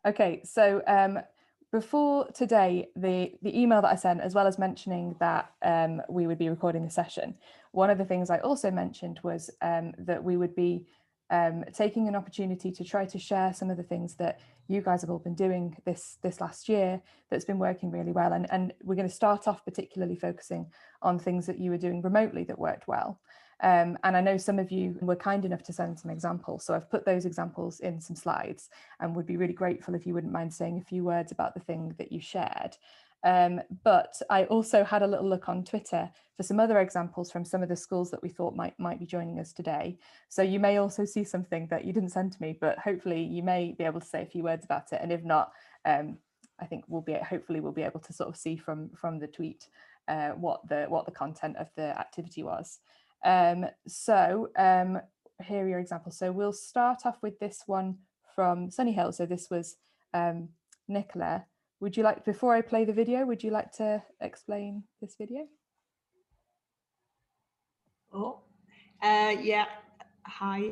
Okay, so before today, the email that I sent, as well as mentioning that we would be recording the session, one of the things I also mentioned was that we would be taking an opportunity to try to share some of the things that you guys have all been doing this last year that's been working really well. And we're going to start off particularly focusing on things that you were doing remotely that worked well. And I know some of you were kind enough to send some examples. So I've put those examples in some slides and would be really grateful if you wouldn't mind saying a few words about the thing that you shared. But I also had a little look on Twitter for some other examples from some of the schools that we thought might be joining us today. So you may also see something that you didn't send to me, but hopefully you may be able to say a few words about it. And if not, I think hopefully we'll be able to sort of see from the tweet what the content of the activity was. So here are your examples. So we'll start off with this one from Sunny Hill. So this was Nicola. Would you like, before I play the video, would you like to explain this video? Yeah. Hi.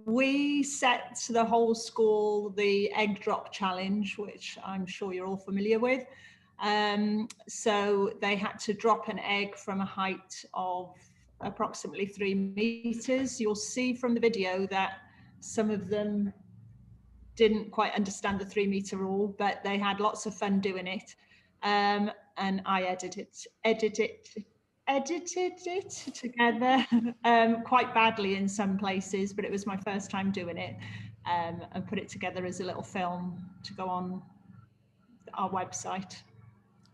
We set the whole school the egg drop challenge, which I'm sure you're all familiar with. So they had to drop an egg from a height of approximately 3 meters. You'll see from the video that some of them didn't quite understand the 3 meter rule, but they had lots of fun doing it. And I edited it together quite badly in some places, but it was my first time doing it, and put it together as a little film to go on our website.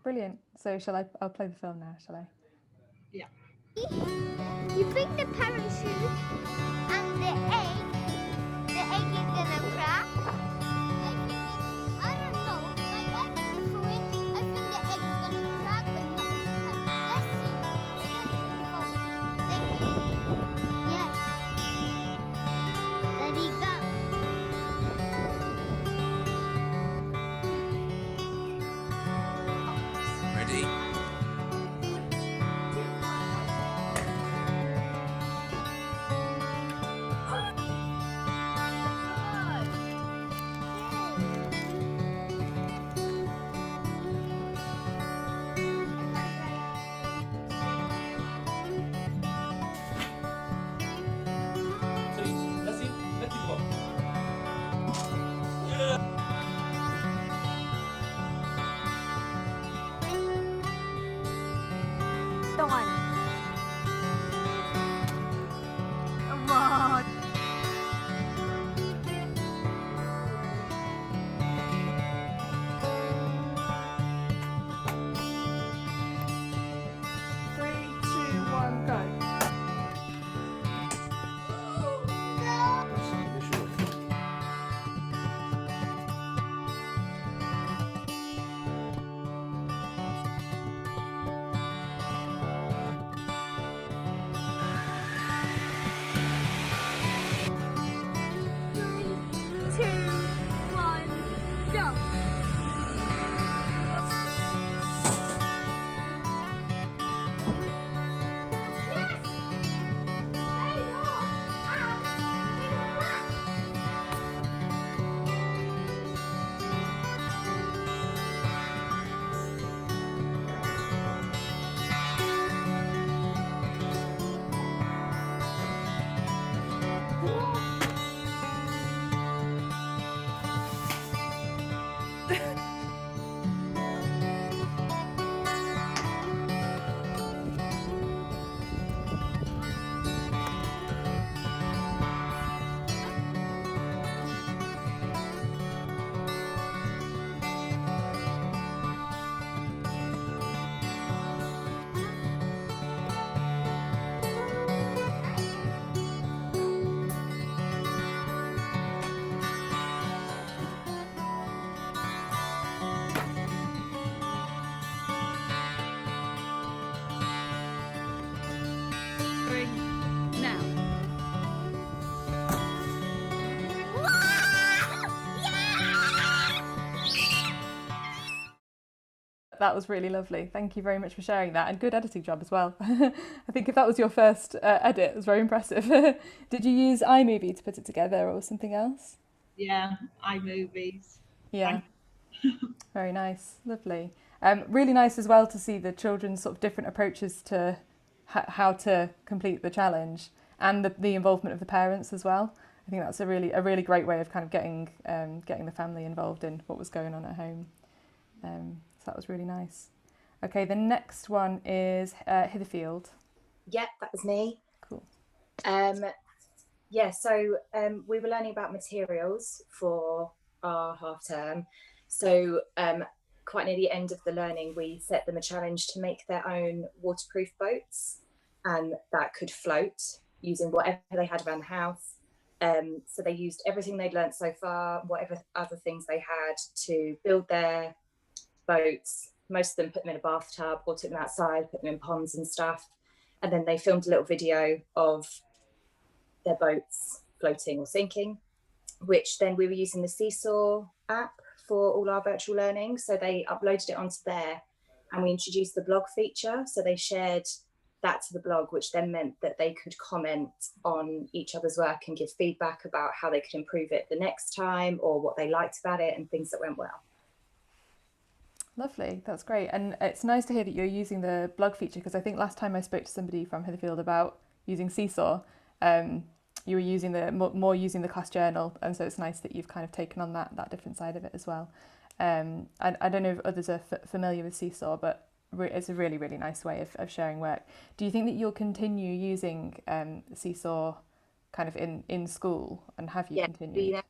Brilliant. So I'll play the film now, shall I? Yeah. You think the parachute and the egg is gonna crack? I don't know. Like I think the egg is gonna crack, but not. Let's see. Yes. There we go. Ready? That was really lovely. Thank you very much for sharing that, and good editing job as well. I think if that was your first edit, it was very impressive. Did you use iMovie to put it together or something else? Yeah, iMovies. Yeah. Thank Very nice, lovely. Really nice as well to see the children's sort of different approaches to how to complete the challenge, and the involvement of the parents as well. I think that's a really great way of kind of getting the family involved in what was going on at home. So that was really nice. Okay, the next one is Hitherfield. Yep, that was me. Cool. Yeah, so we were learning about materials for our half term. So quite near the end of the learning, we set them a challenge to make their own waterproof boats, and that could float using whatever they had around the house. So they used everything they'd learnt so far, whatever other things they had, to build their boats. Most of them put them in a bathtub or took them outside, put them in ponds and stuff. And then they filmed a little video of their boats floating or sinking, which then we were using the Seesaw app for all our virtual learning. So they uploaded it onto there, and we introduced the blog feature. So they shared that to the blog, which then meant that they could comment on each other's work and give feedback about how they could improve it the next time, or what they liked about it and things that went well. Lovely, that's great. And it's nice to hear that you're using the blog feature, because I think last time I spoke to somebody from Hitherfield about using Seesaw, you were using more using the class journal, and so it's nice that you've kind of taken on that different side of it as well. I don't know if others are familiar with Seesaw, but it's a really nice way of sharing work. Do you think that you'll continue using Seesaw kind of in school, and have you continued?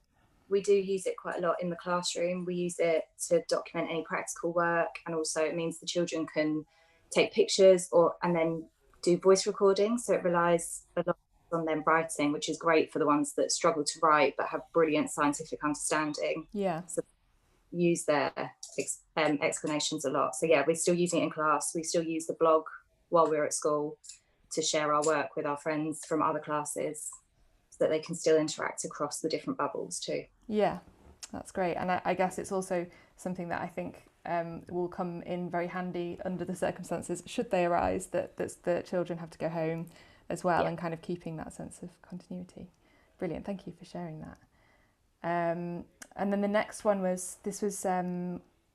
We do use it quite a lot in the classroom. We use it to document any practical work, and also it means the children can take pictures and then do voice recordings. So it relies a lot on them writing, which is great for the ones that struggle to write but have brilliant scientific understanding. Yeah. So use their explanations a lot. So yeah, we're still using it in class. We still use the blog while we're at school to share our work with our friends from other classes, so that they can still interact across the different bubbles too. Yeah, that's great. And I guess it's also something that I think will come in very handy under the circumstances, should they arise, that the children have to go home as well, yeah. And kind of keeping that sense of continuity. Brilliant, thank you for sharing that. And then the next one was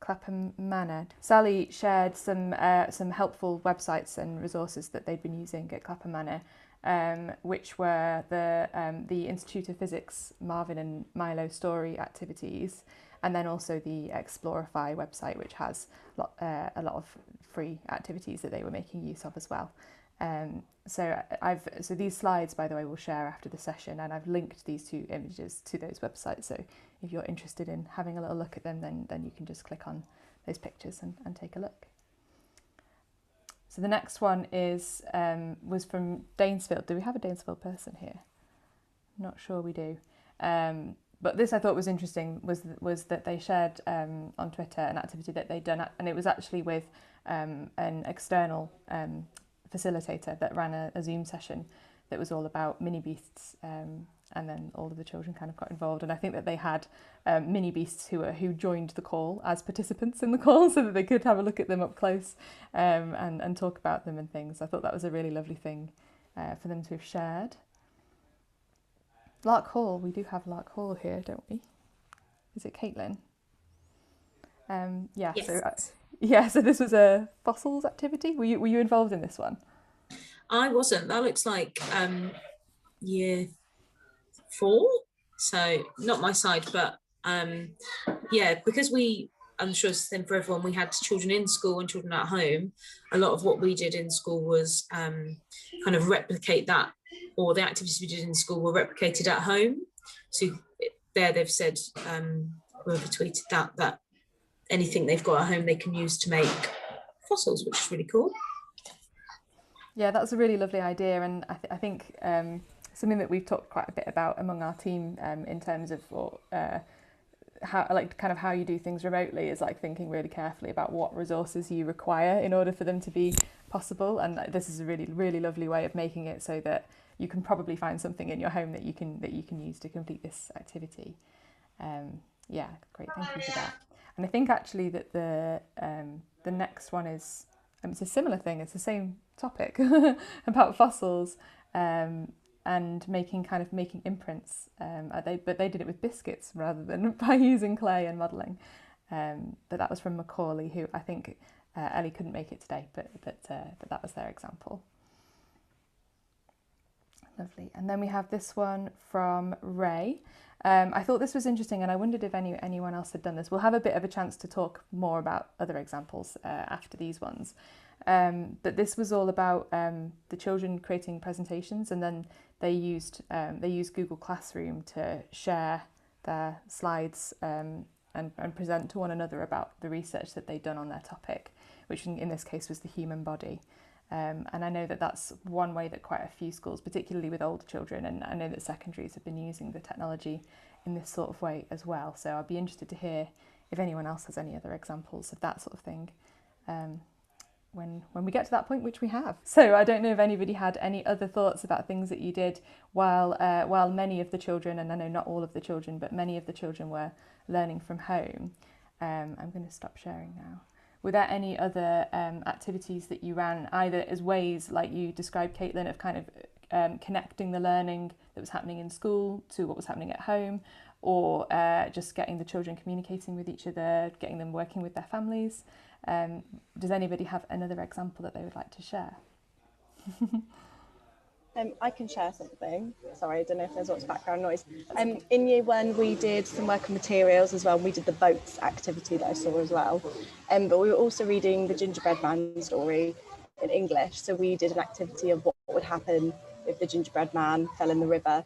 Clapham Manor. Sally shared some helpful websites and resources that they'd been using at Clapham Manor, which were the Institute of Physics Marvin and Milo story activities, and then also the Explorify website, which has a lot of free activities that they were making use of as well. So these slides, by the way, we'll share after the session, and I've linked these two images to those websites. So if you're interested in having a little look at them, then you can just click on those pictures and take a look. So the next one was from Danesfield. Do we have a Danesfield person here? Not sure we do. But this I thought was interesting, was that they shared on Twitter an activity that they'd done, and it was actually with an external facilitator that ran a Zoom session that was all about mini beasts, and then all of the children kind of got involved. And I think that they had mini beasts who joined the call as participants in the call, so that they could have a look at them up close and talk about them and things. I thought that was a really lovely thing for them to have shared. Lark Hall, we do have Lark Hall here, don't we? Is it Caitlin? Yeah. Yes. So this was a fossils activity. Were you involved in this one? I wasn't. That looks like year 4, so not my side, but yeah, because I'm sure it's the same for everyone, we had children in school and children at home. A lot of what we did in school was kind of replicate that, or the activities we did in school were replicated at home. So there they've said, whoever tweeted that anything they've got at home they can use to make fossils, which is really cool. Yeah, that's a really lovely idea, and I think something that we've talked quite a bit about among our team in terms of how you do things remotely is like thinking really carefully about what resources you require in order for them to be possible. And this is a really lovely way of making it so that you can probably find something in your home that you can use to complete this activity. Yeah, great, thank you for that. And I think actually that the next one it's a similar thing. It's the same topic about fossils, and making imprints. But they did it with biscuits rather than by using clay and modelling. But that was from Macaulay, who I think Ellie couldn't make it today, but that was their example. Lovely. And then we have this one from Ray. I thought this was interesting, and I wondered if anyone else had done this. We'll have a bit of a chance to talk more about other examples after these ones. But this was all about the children creating presentations, and then they used Google Classroom to share their slides and present to one another about the research that they'd done on their topic, which in this case was the human body. And I know that that's one way that quite a few schools, particularly with older children, and I know that secondaries have been using the technology in this sort of way as well. So I'd be interested to hear if anyone else has any other examples of that sort of thing when we get to that point, which we have. So I don't know if anybody had any other thoughts about things that you did while many of the children, and I know not all of the children, but many of the children were learning from home. I'm going to stop sharing now. Were there any other activities that you ran, either as ways, like you described, Caitlin, of kind of connecting the learning that was happening in school to what was happening at home, or just getting the children communicating with each other, getting them working with their families? Does anybody have another example that they would like to share? I can share something. Sorry, I don't know if there's lots of background noise. In year one, we did some work on materials as well. We did the boats activity that I saw as well. But we were also reading the Gingerbread Man story in English. So we did an activity of what would happen if the gingerbread man fell in the river.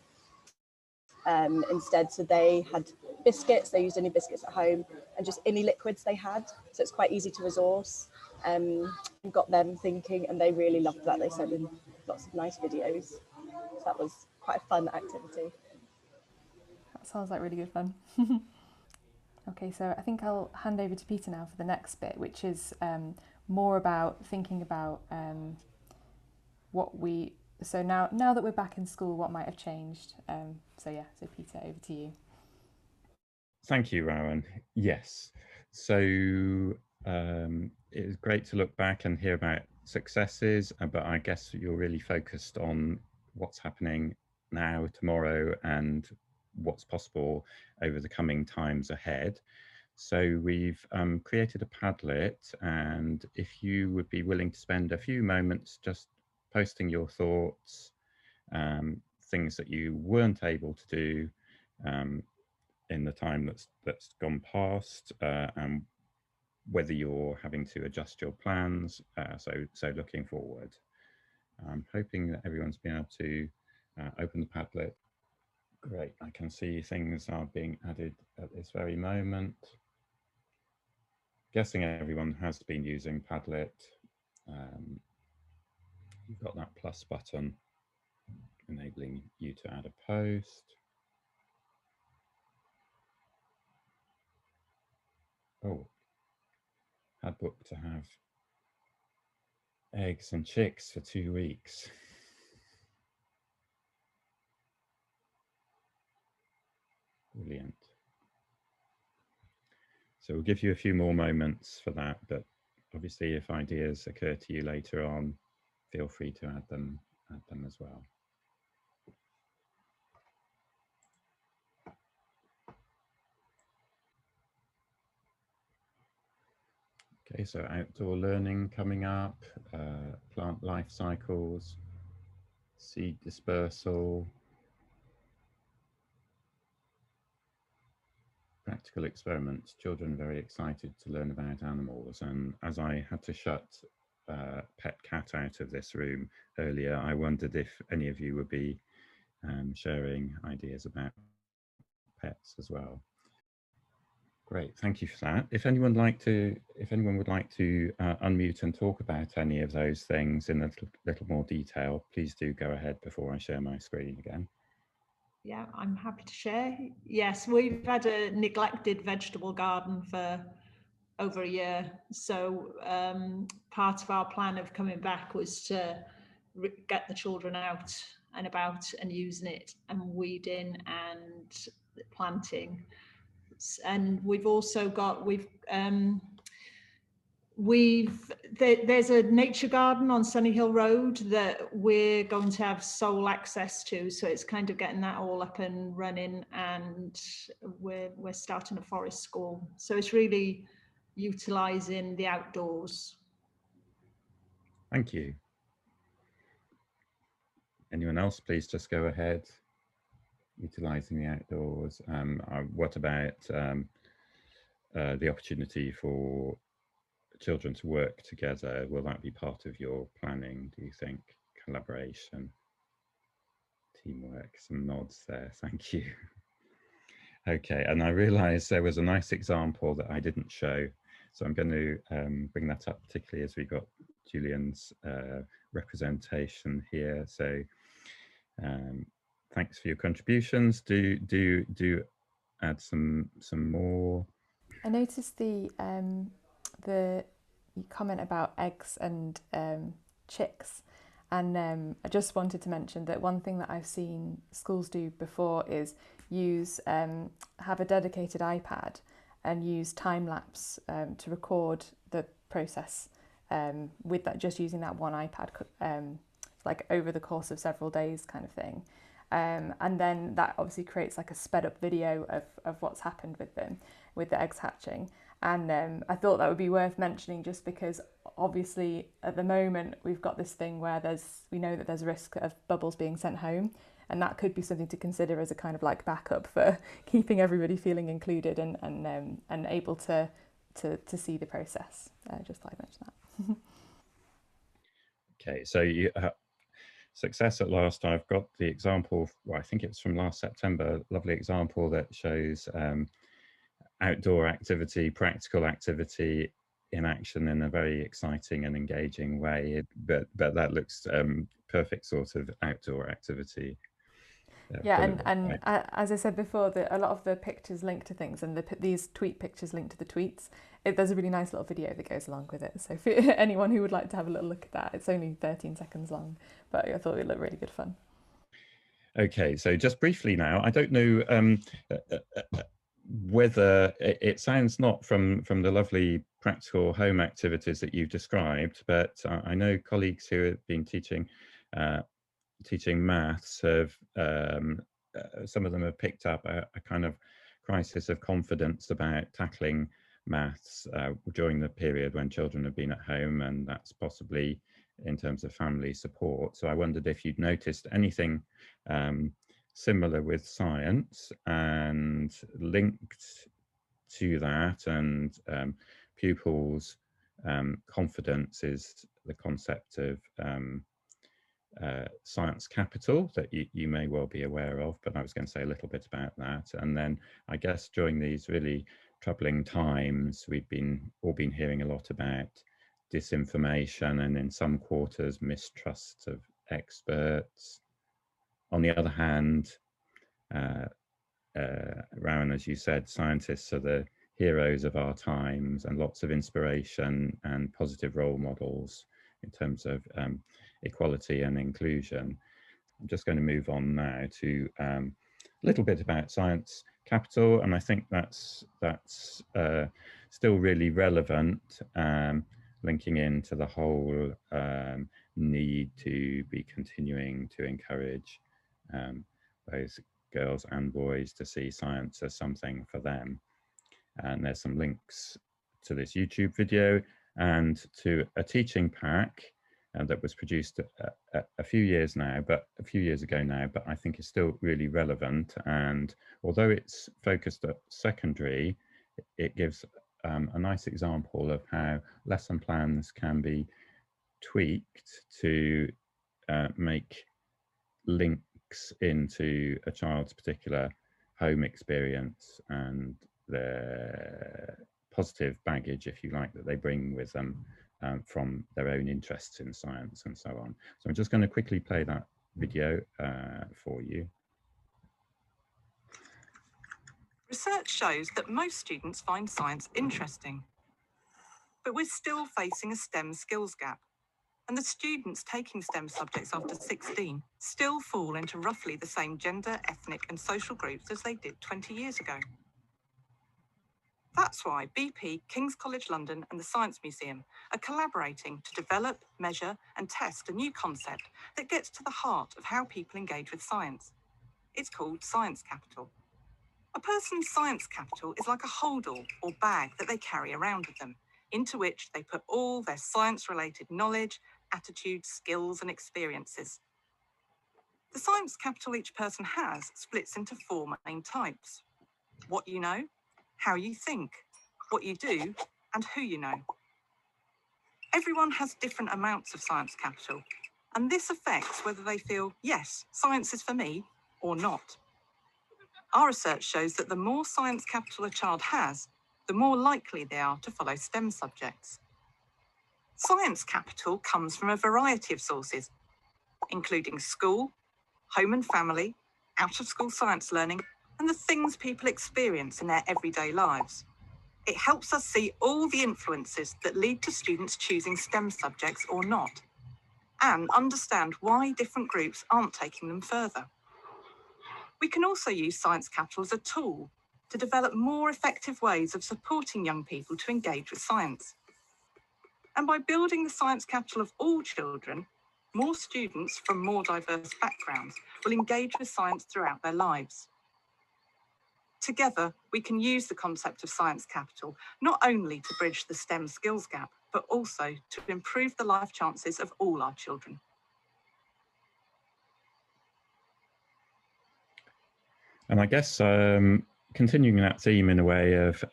Instead, so they had biscuits, they used any biscuits at home, and just any liquids they had. So it's quite easy to resource. And got them thinking, and they really loved that. They sent in lots of nice videos. So that was quite a fun activity. That sounds like really good fun. Okay, so I think I'll hand over to Peter now for the next bit, which is more about thinking about so now that we're back in school, what might have changed. So Peter, over to you. Thank you, Rowan. Yes, so it was great to look back and hear about successes, but I guess you're really focused on what's happening now, tomorrow, and what's possible over the coming times ahead. So we've created a Padlet, and if you would be willing to spend a few moments just posting your thoughts, things that you weren't able to do in the time that's gone past, and whether you're having to adjust your plans, so looking forward. I'm hoping that everyone's been able to open the Padlet. Great, I can see things are being added at this very moment. Guessing everyone has been using Padlet. You've got that plus button enabling you to add a post. Oh, had booked to have eggs and chicks for 2 weeks. Brilliant. So we'll give you a few more moments for that, but obviously if ideas occur to you later on, feel free to add them as well. Okay, so outdoor learning coming up, plant life cycles, seed dispersal, practical experiments. Children very excited to learn about animals, and as I had to shut pet cat out of this room earlier, I wondered if any of you would be sharing ideas about pets as well. Great, thank you for that. If anyone would like to unmute and talk about any of those things in a little more detail, please do go ahead before I share my screen again. Yeah, I'm happy to share. Yes, we've had a neglected vegetable garden for over a year. So part of our plan of coming back was to get the children out and about and using it and weeding and planting. And we've also got, there's a nature garden on Sunny Hill Road that we're going to have sole access to, so it's kind of getting that all up and running, and we're starting a forest school, so it's really utilising the outdoors. Thank you. Anyone else, please just go ahead. Utilising the outdoors. What about the opportunity for children to work together? Will that be part of your planning, do you think? Collaboration, teamwork, some nods there, thank you. Okay, and I realised there was a nice example that I didn't show, so I'm going to bring that up, particularly as we got Julian's representation here. So thanks for your contributions. Do add some more. I noticed the comment about eggs and chicks, and I just wanted to mention that one thing that I've seen schools do before is use have a dedicated iPad and use time lapse to record the process with that, just using that one iPad, like over the course of several days, kind of thing. And then that obviously creates like a sped up video of what's happened with them, with the eggs hatching. And I thought that would be worth mentioning, just because obviously at the moment we've got this thing where we know that there's a risk of bubbles being sent home, and that could be something to consider as a kind of like backup for keeping everybody feeling included and able to see the process. Just thought I'd mention that. Okay, so you Success at Last, I've got the example, well, I think it's from last September, lovely example that shows outdoor activity, practical activity in action in a very exciting and engaging way, but that looks perfect sort of outdoor activity. Yeah, and as I said before, a lot of the pictures link to things, and these tweet pictures link to the tweets. There's a really nice little video that goes along with it. So for anyone who would like to have a little look at that, it's only 13 seconds long, but I thought it looked really good fun. Okay, so just briefly now, I don't know whether it sounds not from the lovely practical home activities that you've described, but I know colleagues who have been teaching maths have some of them have picked up a kind of crisis of confidence about tackling maths during the period when children have been at home, and that's possibly in terms of family support. So I wondered if you'd noticed anything similar with science, and linked to that and pupils' confidence is the concept of science capital that you may well be aware of, but I was going to say a little bit about that. And then I guess during these really troubling times, we've all been hearing a lot about disinformation, and in some quarters mistrust of experts. On the other hand, Rowan, as you said, scientists are the heroes of our times, and lots of inspiration and positive role models in terms of equality and inclusion. I'm just going to move on now to a little bit about science capital, and I think that's still really relevant, linking into the whole need to be continuing to encourage both girls and boys to see science as something for them. And there's some links to this YouTube video and to a teaching pack that was produced a few years ago now, but I think is still really relevant. And although it's focused at secondary, it gives a nice example of how lesson plans can be tweaked to make links into a child's particular home experience and the positive baggage, if you like, that they bring with them from their own interests in science and so on. So I'm just going to quickly play that video for you. Research shows that most students find science interesting, but we're still facing a STEM skills gap. And the students taking STEM subjects after 16 still fall into roughly the same gender, ethnic and social groups as they did 20 years ago. That's why BP, King's College London and the Science Museum are collaborating to develop, measure and test a new concept that gets to the heart of how people engage with science. It's called Science Capital. A person's science capital is like a holdall or bag that they carry around with them, into which they put all their science-related knowledge, attitudes, skills and experiences. The science capital each person has splits into 4 main types: what you know, how you think, what you do, and who you know. Everyone has different amounts of science capital, and this affects whether they feel, yes, science is for me, or not. Our research shows that the more science capital a child has, the more likely they are to follow STEM subjects. Science capital comes from a variety of sources, including school, home and family, out-of-school science learning, and the things people experience in their everyday lives. It helps us see all the influences that lead to students choosing STEM subjects or not, and understand why different groups aren't taking them further. We can also use science capital as a tool to develop more effective ways of supporting young people to engage with science. And by building the science capital of all children, more students from more diverse backgrounds will engage with science throughout their lives. Together, we can use the concept of science capital not only to bridge the STEM skills gap, but also to improve the life chances of all our children. And I guess continuing that theme in a way of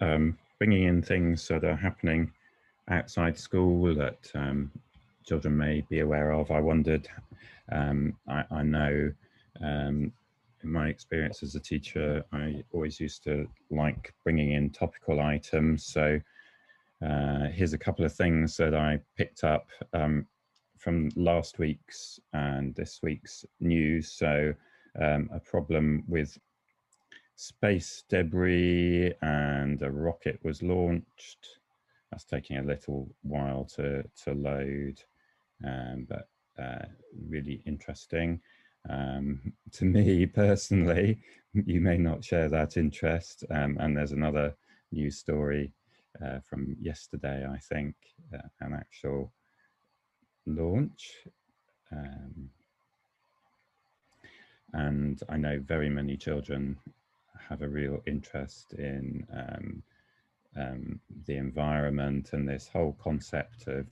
bringing in things that are happening outside school that children may be aware of, I wondered, I know in my experience as a teacher, I always used to like bringing in topical items. So here's a couple of things that I picked up from last week's and this week's news. So a problem with space debris, and a rocket was launched. That's taking a little while to load, but really interesting. To me personally, you may not share that interest, and there's another news story from yesterday, I think, an actual launch. And I know very many children have a real interest in the environment, and this whole concept of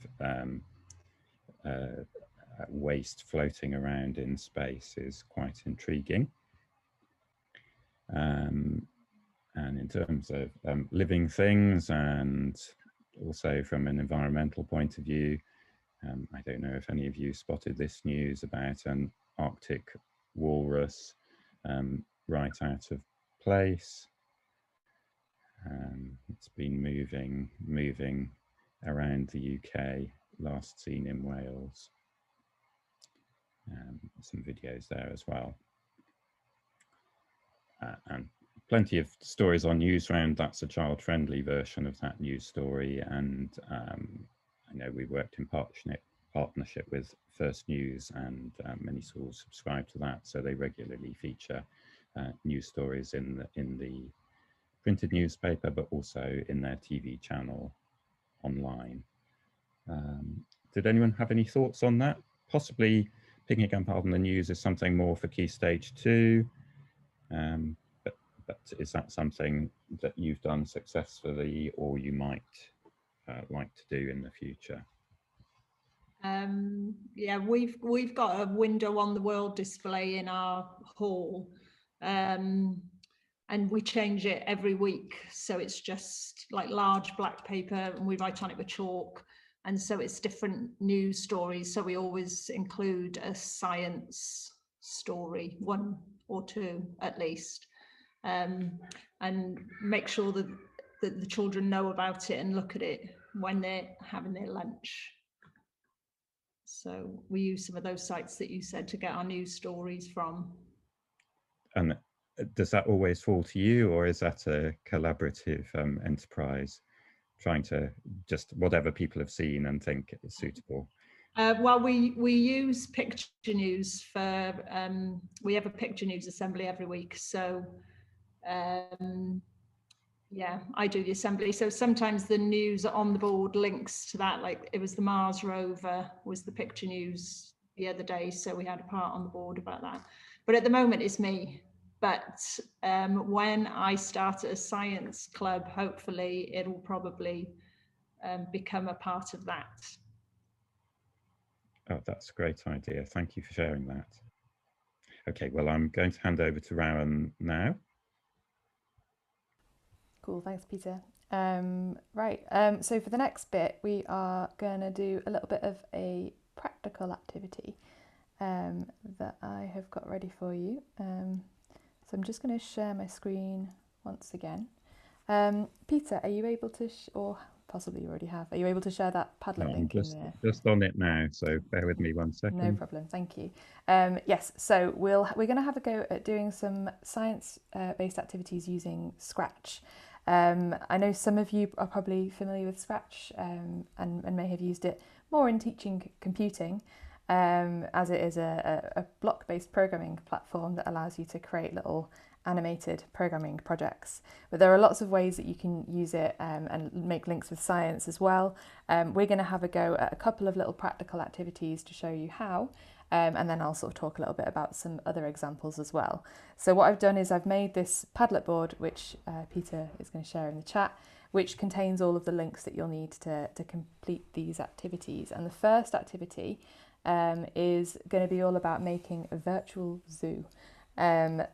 waste floating around in space is quite intriguing. And in terms of living things, and also from an environmental point of view, I don't know if any of you spotted this news about an Arctic walrus right out of place. It's been moving around the UK, last seen in Wales. Some videos there as well. And plenty of stories on Newsround. That's a child-friendly version of that news story. And I know we worked in partnership with First News, and many schools subscribe to that. So they regularly feature news stories in the printed newspaper, but also in their TV channel online. Did anyone have any thoughts on that? Possibly picking up on the news is something more for Key Stage 2, but is that something that you've done successfully, or you might like to do in the future? Yeah, we've got a window on the world display in our hall, and we change it every week. So it's just like large black paper, and we write on it with chalk. And so it's different news stories. So we always include a science story, 1 or 2 at least, and make sure that the children know about it and look at it when they're having their lunch. So we use some of those sites that you said to get our news stories from. And does that always fall to you, or is that a collaborative enterprise, trying to just whatever people have seen and think is suitable? Well, we use picture news for, we have a picture news assembly every week. So Yeah, I do the assembly. So sometimes the news on the board links to that, like it was the Mars rover was the picture news the other day. So we had a part on the board about that. But at the moment it's me. But when I start at a science club, hopefully it'll probably become a part of that. Oh, that's a great idea. Thank you for sharing that. Okay, well, I'm going to hand over to Rowan now. Cool, thanks, Peter. Right, so for the next bit, we are going to do a little bit of a practical activity that I have got ready for you. So I'm just going to share my screen once again. Peter, are you able to, or possibly you already have, are you able to share that Padlet No, link I'm in there? just on it now, so bear with me 1 second. No problem, thank you. Yes, so we're going to have a go at doing some science-based activities using Scratch. I know some of you are probably familiar with Scratch and may have used it more in teaching computing, as it is a block-based programming platform that allows you to create little animated programming projects. But there are lots of ways that you can use it and make links with science as well. We're going to have a go at a couple of little practical activities to show you how, and then I'll sort of talk a little bit about some other examples as well. So what I've done is I've made this Padlet board, which Peter is going to share in the chat, which contains all of the links that you'll need to complete these activities. And the first activity is going to be all about making a virtual zoo. And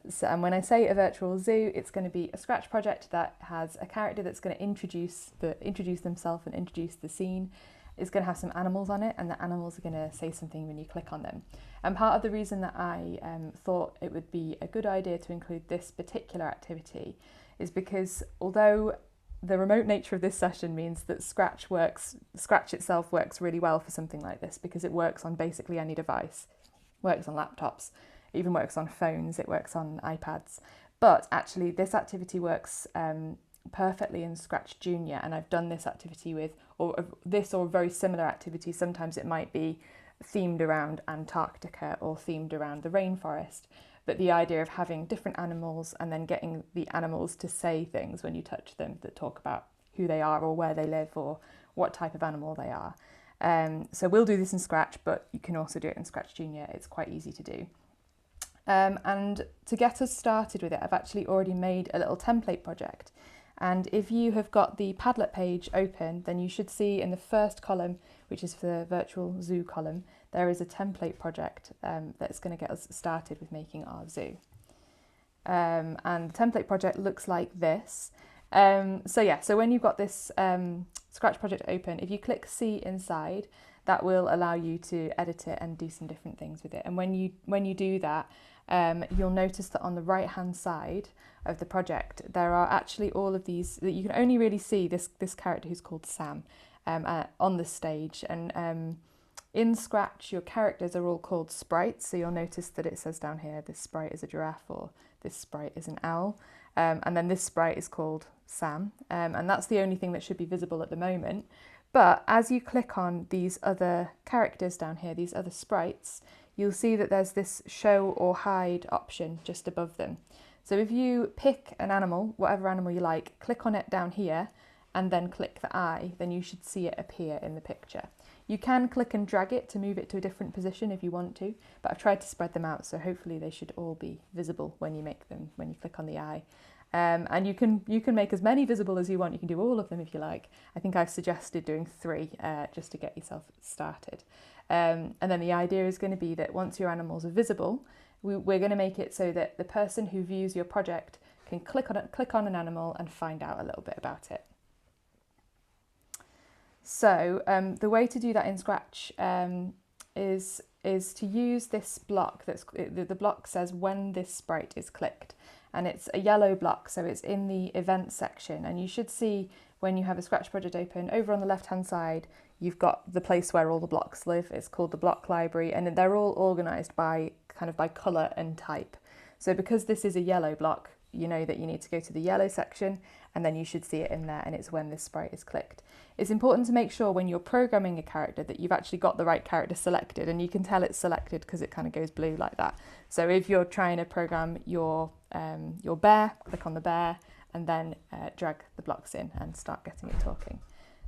when I say a virtual zoo, it's going to be a Scratch project that has a character that's going to introduce themselves and introduce the scene. It's going to have some animals on it, and the animals are going to say something when you click on them. And part of the reason that I thought it would be a good idea to include this particular activity is because although the remote nature of this session means that Scratch itself works really well for something like this, because it works on basically any device. It works on laptops, it even works on phones, it works on iPads. But actually this activity works perfectly in Scratch Junior, and I've done this activity with, or a very similar activity. Sometimes it might be themed around Antarctica or themed around the rainforest, but the idea of having different animals and then getting the animals to say things when you touch them that talk about who they are or where they live or what type of animal they are. So we'll do this in Scratch, but you can also do it in Scratch Junior. It's quite easy to do. And to get us started with it, I've actually already made a little template project. And if you have got the Padlet page open, then you should see in the first column, which is for the virtual zoo column, there is a template project that's going to get us started with making our zoo. And the template project looks like this. So when you've got this Scratch project open, if you click C inside, that will allow you to edit it and do some different things with it. And when you do that, you'll notice that on the right hand side of the project there are actually all of these that you can only really see this character who's called Sam on the stage. And in Scratch your characters are all called sprites, so you'll notice that it says down here this sprite is a giraffe or this sprite is an owl, and then this sprite is called Sam, and that's the only thing that should be visible at the moment. But as you click on these other characters down here, these other sprites, you'll see that there's this show or hide option just above them. So if you pick an animal, whatever animal you like, click on it down here and then click the eye, then you should see it appear in the picture. You can click and drag it to move it to a different position if you want to, but I've tried to spread them out, so hopefully they should all be visible when you click on the eye. And you can make as many visible as you want. You can do all of them if you like. I think I've suggested doing 3 just to get yourself started. And then the idea is going to be that once your animals are visible, we're going to make it so that the person who views your project can click on an animal and find out a little bit about it. So the way to do that in Scratch is to use this block. The block says when this sprite is clicked, and it's a yellow block, so it's in the events section. And you should see when you have a Scratch project open, over on the left hand side you've got the place where all the blocks live. It's called the block library, and they're all organised by colour and type. So because this is a yellow block, you know that you need to go to the yellow section, and then you should see it in there, and it's when this sprite is clicked. It's important to make sure when you're programming a character that you've actually got the right character selected, and you can tell it's selected because it kind of goes blue like that. So if you're trying to program your bear, click on the bear, and then drag the blocks in and start getting it talking.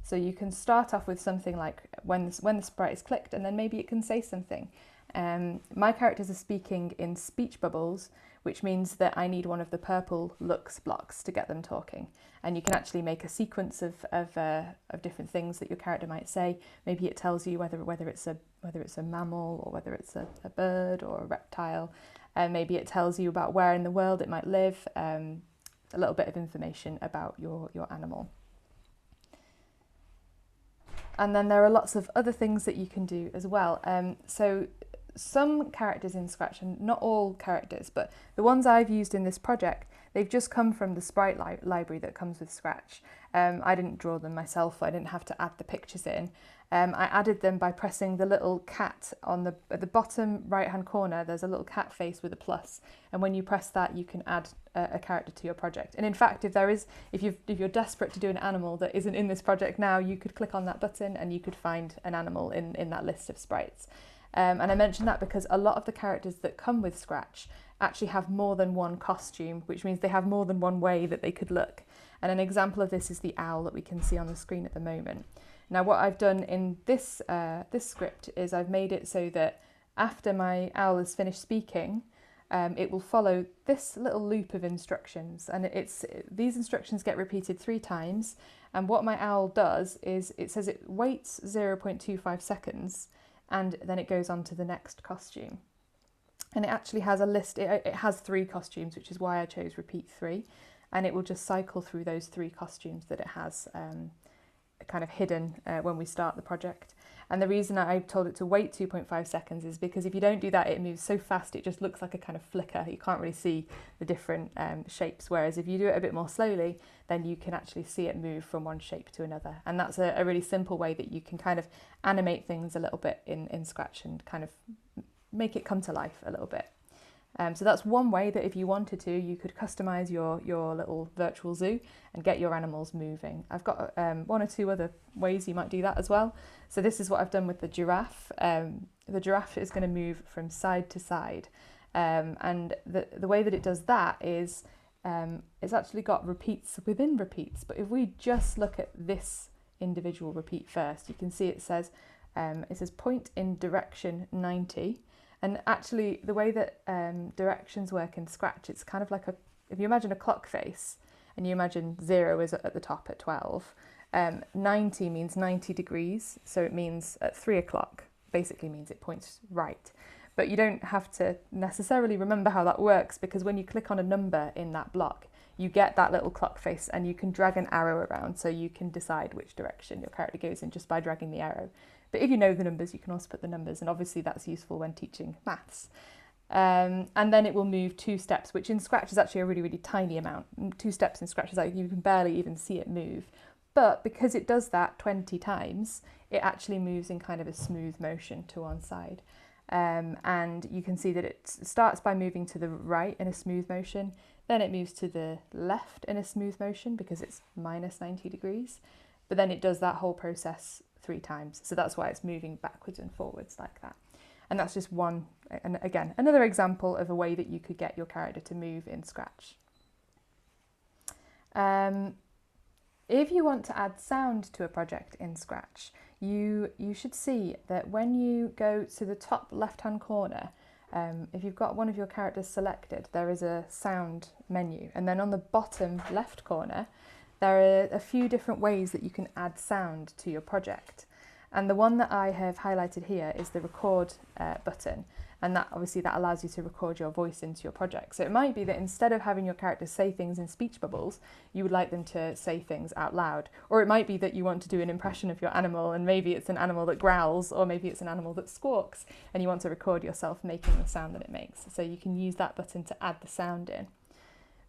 So you can start off with something like when the sprite is clicked, and then maybe it can say something. My characters are speaking in speech bubbles, which means that I need one of the purple looks blocks to get them talking. And you can actually make a sequence of different things that your character might say. Maybe it tells you whether it's a mammal, or whether it's a bird or a reptile. Maybe it tells you about where in the world it might live. A little bit of information about your animal. And then there are lots of other things that you can do as well. So some characters in Scratch, and not all characters, but the ones I've used in this project, they've just come from the sprite library that comes with Scratch. I didn't draw them myself, I didn't have to add the pictures in. I added them by pressing the little cat at the bottom right hand corner. There's a little cat face with a plus, and when you press that you can add a character to your project. And in fact, if you're desperate to do an animal that isn't in this project now, you could click on that button and you could find an animal in that list of sprites. And I mention that because a lot of the characters that come with Scratch actually have more than one costume, which means they have more than one way that they could look. And an example of this is the owl that we can see on the screen at the moment. Now what I've done in this script is I've made it so that after my owl is finished speaking, it will follow this little loop of instructions, and these instructions get repeated 3 times. And what my owl does is it says it waits 0.25 seconds, and then it goes on to the next costume. And it actually has a list, it has 3 costumes, which is why I chose repeat 3, and it will just cycle through those 3 costumes that it has kind of hidden when we start the project. And the reason I told it to wait 2.5 seconds is because if you don't do that, it moves so fast it just looks like a kind of flicker. You can't really see the different shapes, whereas if you do it a bit more slowly, then you can actually see it move from one shape to another. And that's a really simple way that you can kind of animate things a little bit in Scratch and kind of make it come to life a little bit. So that's one way that if you wanted to, you could customize your little virtual zoo and get your animals moving. I've got 1 or 2 other ways you might do that as well. So this is what I've done with the giraffe. The giraffe is going to move from side to side. And the way that it does that is it's actually got repeats within repeats. But if we just look at this individual repeat first, you can see it says point in direction 90. And actually, the way that directions work in Scratch, it's kind of like if you imagine a clock face, and you imagine 0 is at the top at 12, 90 means 90 degrees, so it means at 3 o'clock, basically means it points right. But you don't have to necessarily remember how that works, because when you click on a number in that block, you get that little clock face, and you can drag an arrow around, so you can decide which direction your character goes in just by dragging the arrow. But if you know the numbers, you can also put the numbers, and obviously that's useful when teaching maths. And then it will move 2 steps, which in Scratch is actually a really, really tiny amount. 2 steps in Scratch is like you can barely even see it move. But because it does that 20 times, it actually moves in kind of a smooth motion to one side. And you can see that it starts by moving to the right in a smooth motion, then it moves to the left in a smooth motion because it's minus 90 degrees. But then it does that whole process 3 times. So that's why it's moving backwards and forwards like that. And that's just one, and again, another example of a way that you could get your character to move in Scratch. If you want to add sound to a project in Scratch, you should see that when you go to the top left-hand corner, if you've got one of your characters selected, there is a sound menu. And then on the bottom left corner, there are a few different ways that you can add sound to your project. And the one that I have highlighted here is the record button. And that obviously that allows you to record your voice into your project. So it might be that instead of having your characters say things in speech bubbles, you would like them to say things out loud. Or it might be that you want to do an impression of your animal, and maybe it's an animal that growls, or maybe it's an animal that squawks, and you want to record yourself making the sound that it makes. So you can use that button to add the sound in.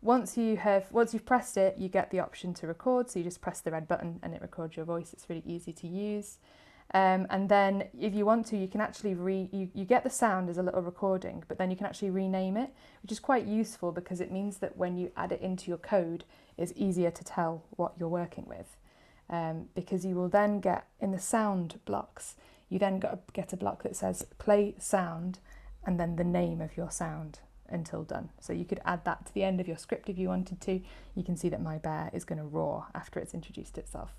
Once you've pressed it, you get the option to record. So you just press the red button and it records your voice. It's really easy to use. And then if you want to, you can actually you get the sound as a little recording, but then you can actually rename it, which is quite useful because it means that when you add it into your code, it's easier to tell what you're working with. Because you will then get, in the sound blocks, you then get a block that says play sound and then the name of your sound. until done. So you could add that to the end of your script if you wanted to. You can see that my bear is going to roar after it's introduced itself.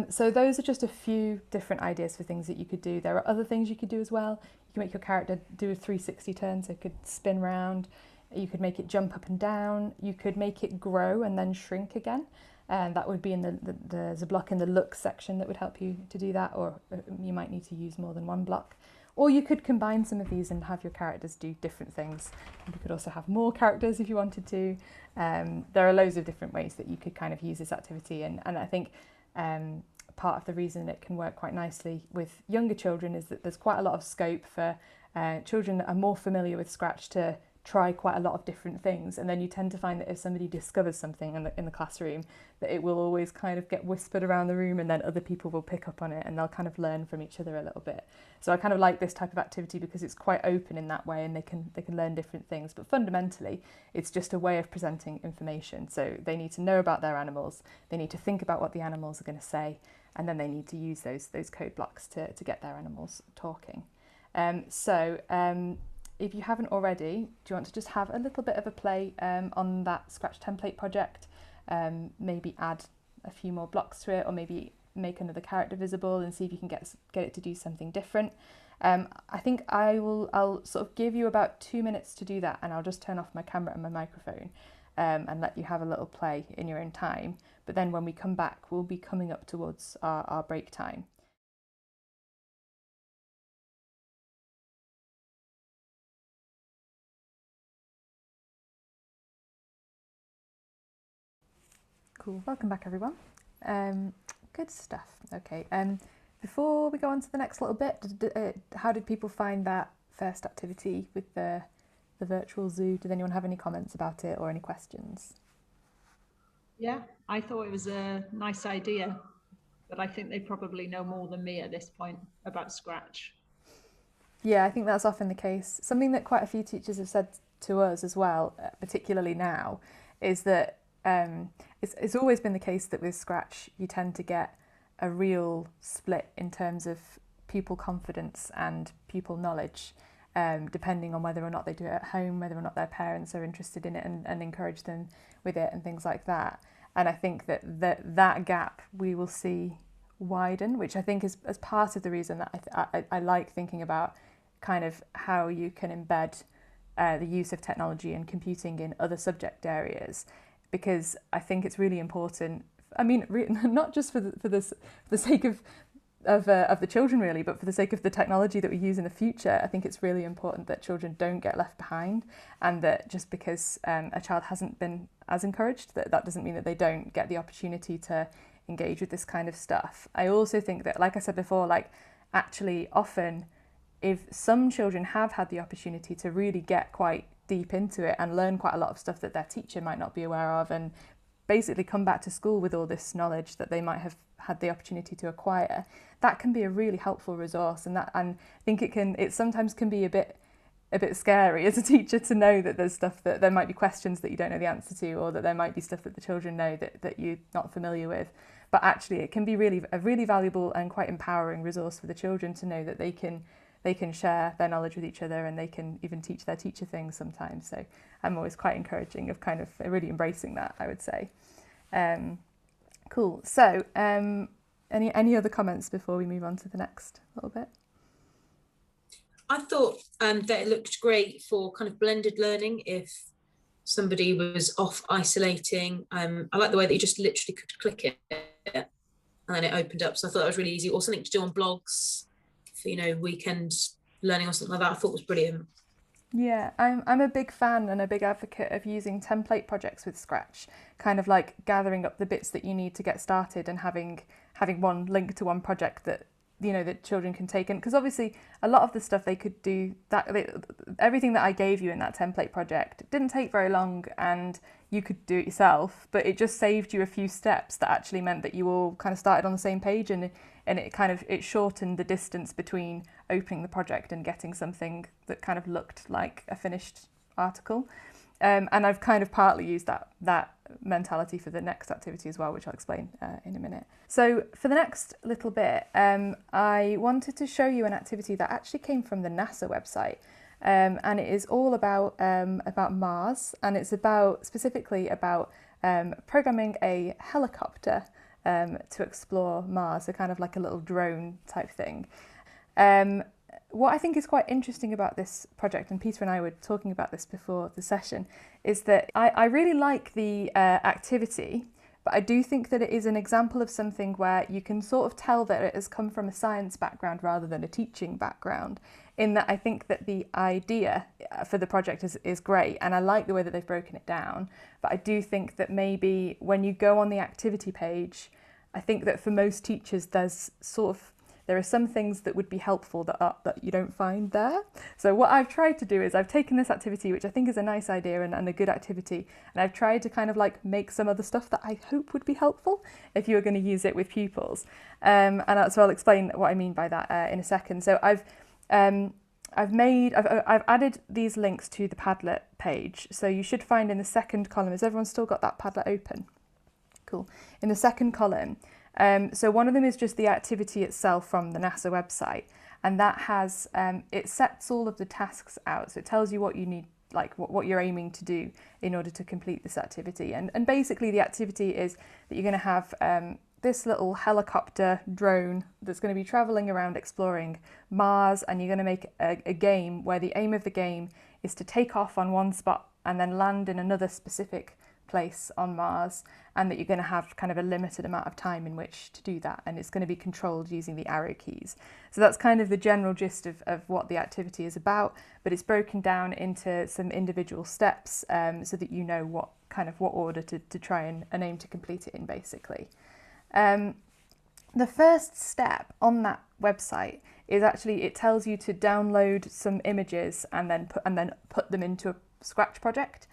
So those are just a few different ideas for things that you could do. There are other things you could do as well. You can make your character do a 360 turn, so it could spin round. You could make it jump up and down. You could make it grow and then shrink again. And that would be in there's a block in the look section that would help you to do that, or you might need to use more than one block. Or you could combine some of these and have your characters do different things. You could also have more characters if you wanted to. There are loads of different ways that you could kind of use this activity, and I think part of the reason it can work quite nicely with younger children is that there's quite a lot of scope for children that are more familiar with Scratch to try quite a lot of different things, and then you tend to find that if somebody discovers something in the classroom, that it will always kind of get whispered around the room, and then other people will pick up on it and they'll kind of learn from each other a little bit. So I kind of like this type of activity because it's quite open in that way, and they can learn different things, but fundamentally it's just a way of presenting information. So they need to know about their animals, they need to think about what the animals are going to say, and then they need to use those code blocks to get their animals talking. If you haven't already, do you want to just have a little bit of a play on that Scratch template project? Maybe add a few more blocks to it, or maybe make another character visible and see if you can get it to do something different. I think I'll sort of give you about 2 minutes to do that, and I'll just turn off my camera and my microphone and let you have a little play in your own time. But then when we come back, we'll be coming up towards our break time. Cool, welcome back everyone. Good stuff. Okay, before we go on to the next little bit, how did people find that first activity with the virtual zoo? Did anyone have any comments about it or any questions? Yeah, I thought it was a nice idea, but I think they probably know more than me at this point about Scratch. Yeah, I think that's often the case. Something that quite a few teachers have said to us as well, particularly now, is that it's always been the case that with Scratch you tend to get a real split in terms of pupil confidence and pupil knowledge, depending on whether or not they do it at home, whether or not their parents are interested in it and encourage them with it and things like that. And I think that gap we will see widen, which I think is as part of the reason that I like thinking about kind of how you can embed the use of technology and computing in other subject areas, because I think it's really important. I mean, not just for the sake of the children really, but for the sake of the technology that we use in the future. I think it's really important that children don't get left behind, and that just because a child hasn't been as encouraged, that doesn't mean that they don't get the opportunity to engage with this kind of stuff. I also think that, like I said before, like actually often if some children have had the opportunity to really get quite deep into it and learn quite a lot of stuff that their teacher might not be aware of, and basically come back to school with all this knowledge that they might have had the opportunity to acquire, that can be a really helpful resource. And I think it sometimes can be a bit scary as a teacher to know that there's stuff that there might be questions that you don't know the answer to, or that there might be stuff that the children know that you're not familiar with. But actually it can be a really valuable and quite empowering resource for the children to know that they can share their knowledge with each other, and they can even teach their teacher things sometimes. So I'm always quite encouraging of kind of really embracing that, I would say. Cool. So any other comments before we move on to the next little bit? I thought that it looked great for kind of blended learning if somebody was off isolating. I like the way that you just literally could click it and then it opened up. So I thought that was really easy, or something to do on blogs for, weekend learning or something like that. I thought was brilliant. Yeah, I'm a big fan and a big advocate of using template projects with Scratch, kind of like gathering up the bits that you need to get started and having one link to one project that that children can take in, because obviously a lot of the stuff they could do, everything that I gave you in that template project didn't take very long and you could do it yourself, but it just saved you a few steps that actually meant that you all kind of started on the same page, and it shortened the distance between opening the project and getting something that kind of looked like a finished article. And I've kind of partly used that mentality for the next activity as well, which I'll explain in a minute. So for the next little bit, I wanted to show you an activity that actually came from the NASA website. and it is all about Mars, and it's specifically about programming a helicopter to explore Mars, so kind of like a little drone type thing. What I think is quite interesting about this project, and Peter and I were talking about this before the session, is that I really like the activity, but I do think that it is an example of something where you can sort of tell that it has come from a science background rather than a teaching background, in that I think that the idea for the project is great, and I like the way that they've broken it down, but I do think that maybe when you go on the activity page, I think that for most teachers there are some things that would be helpful that you don't find there. So what I've tried to do is I've taken this activity, which I think is a nice idea and a good activity, and I've tried to kind of like make some other stuff that I hope would be helpful if you were going to use it with pupils. So I'll explain what I mean by that in a second. So I've added these links to the Padlet page. So you should find in the second column, has everyone still got that Padlet open? Cool. In the second column, so one of them is just the activity itself from the NASA website, and that has, it sets all of the tasks out. So it tells you what you need, like what you're aiming to do in order to complete this activity. And basically the activity is that you're going to have this little helicopter drone that's going to be traveling around exploring Mars, and you're going to make a game where the aim of the game is to take off on one spot and then land in another specific place on Mars, and that you're going to have kind of a limited amount of time in which to do that, and it's going to be controlled using the arrow keys. So that's kind of the general gist of what the activity is about, but it's broken down into some individual steps so that you know what order to try and aim to complete it in, basically. The first step on that website is actually, it tells you to download some images and then put them into a Scratch project.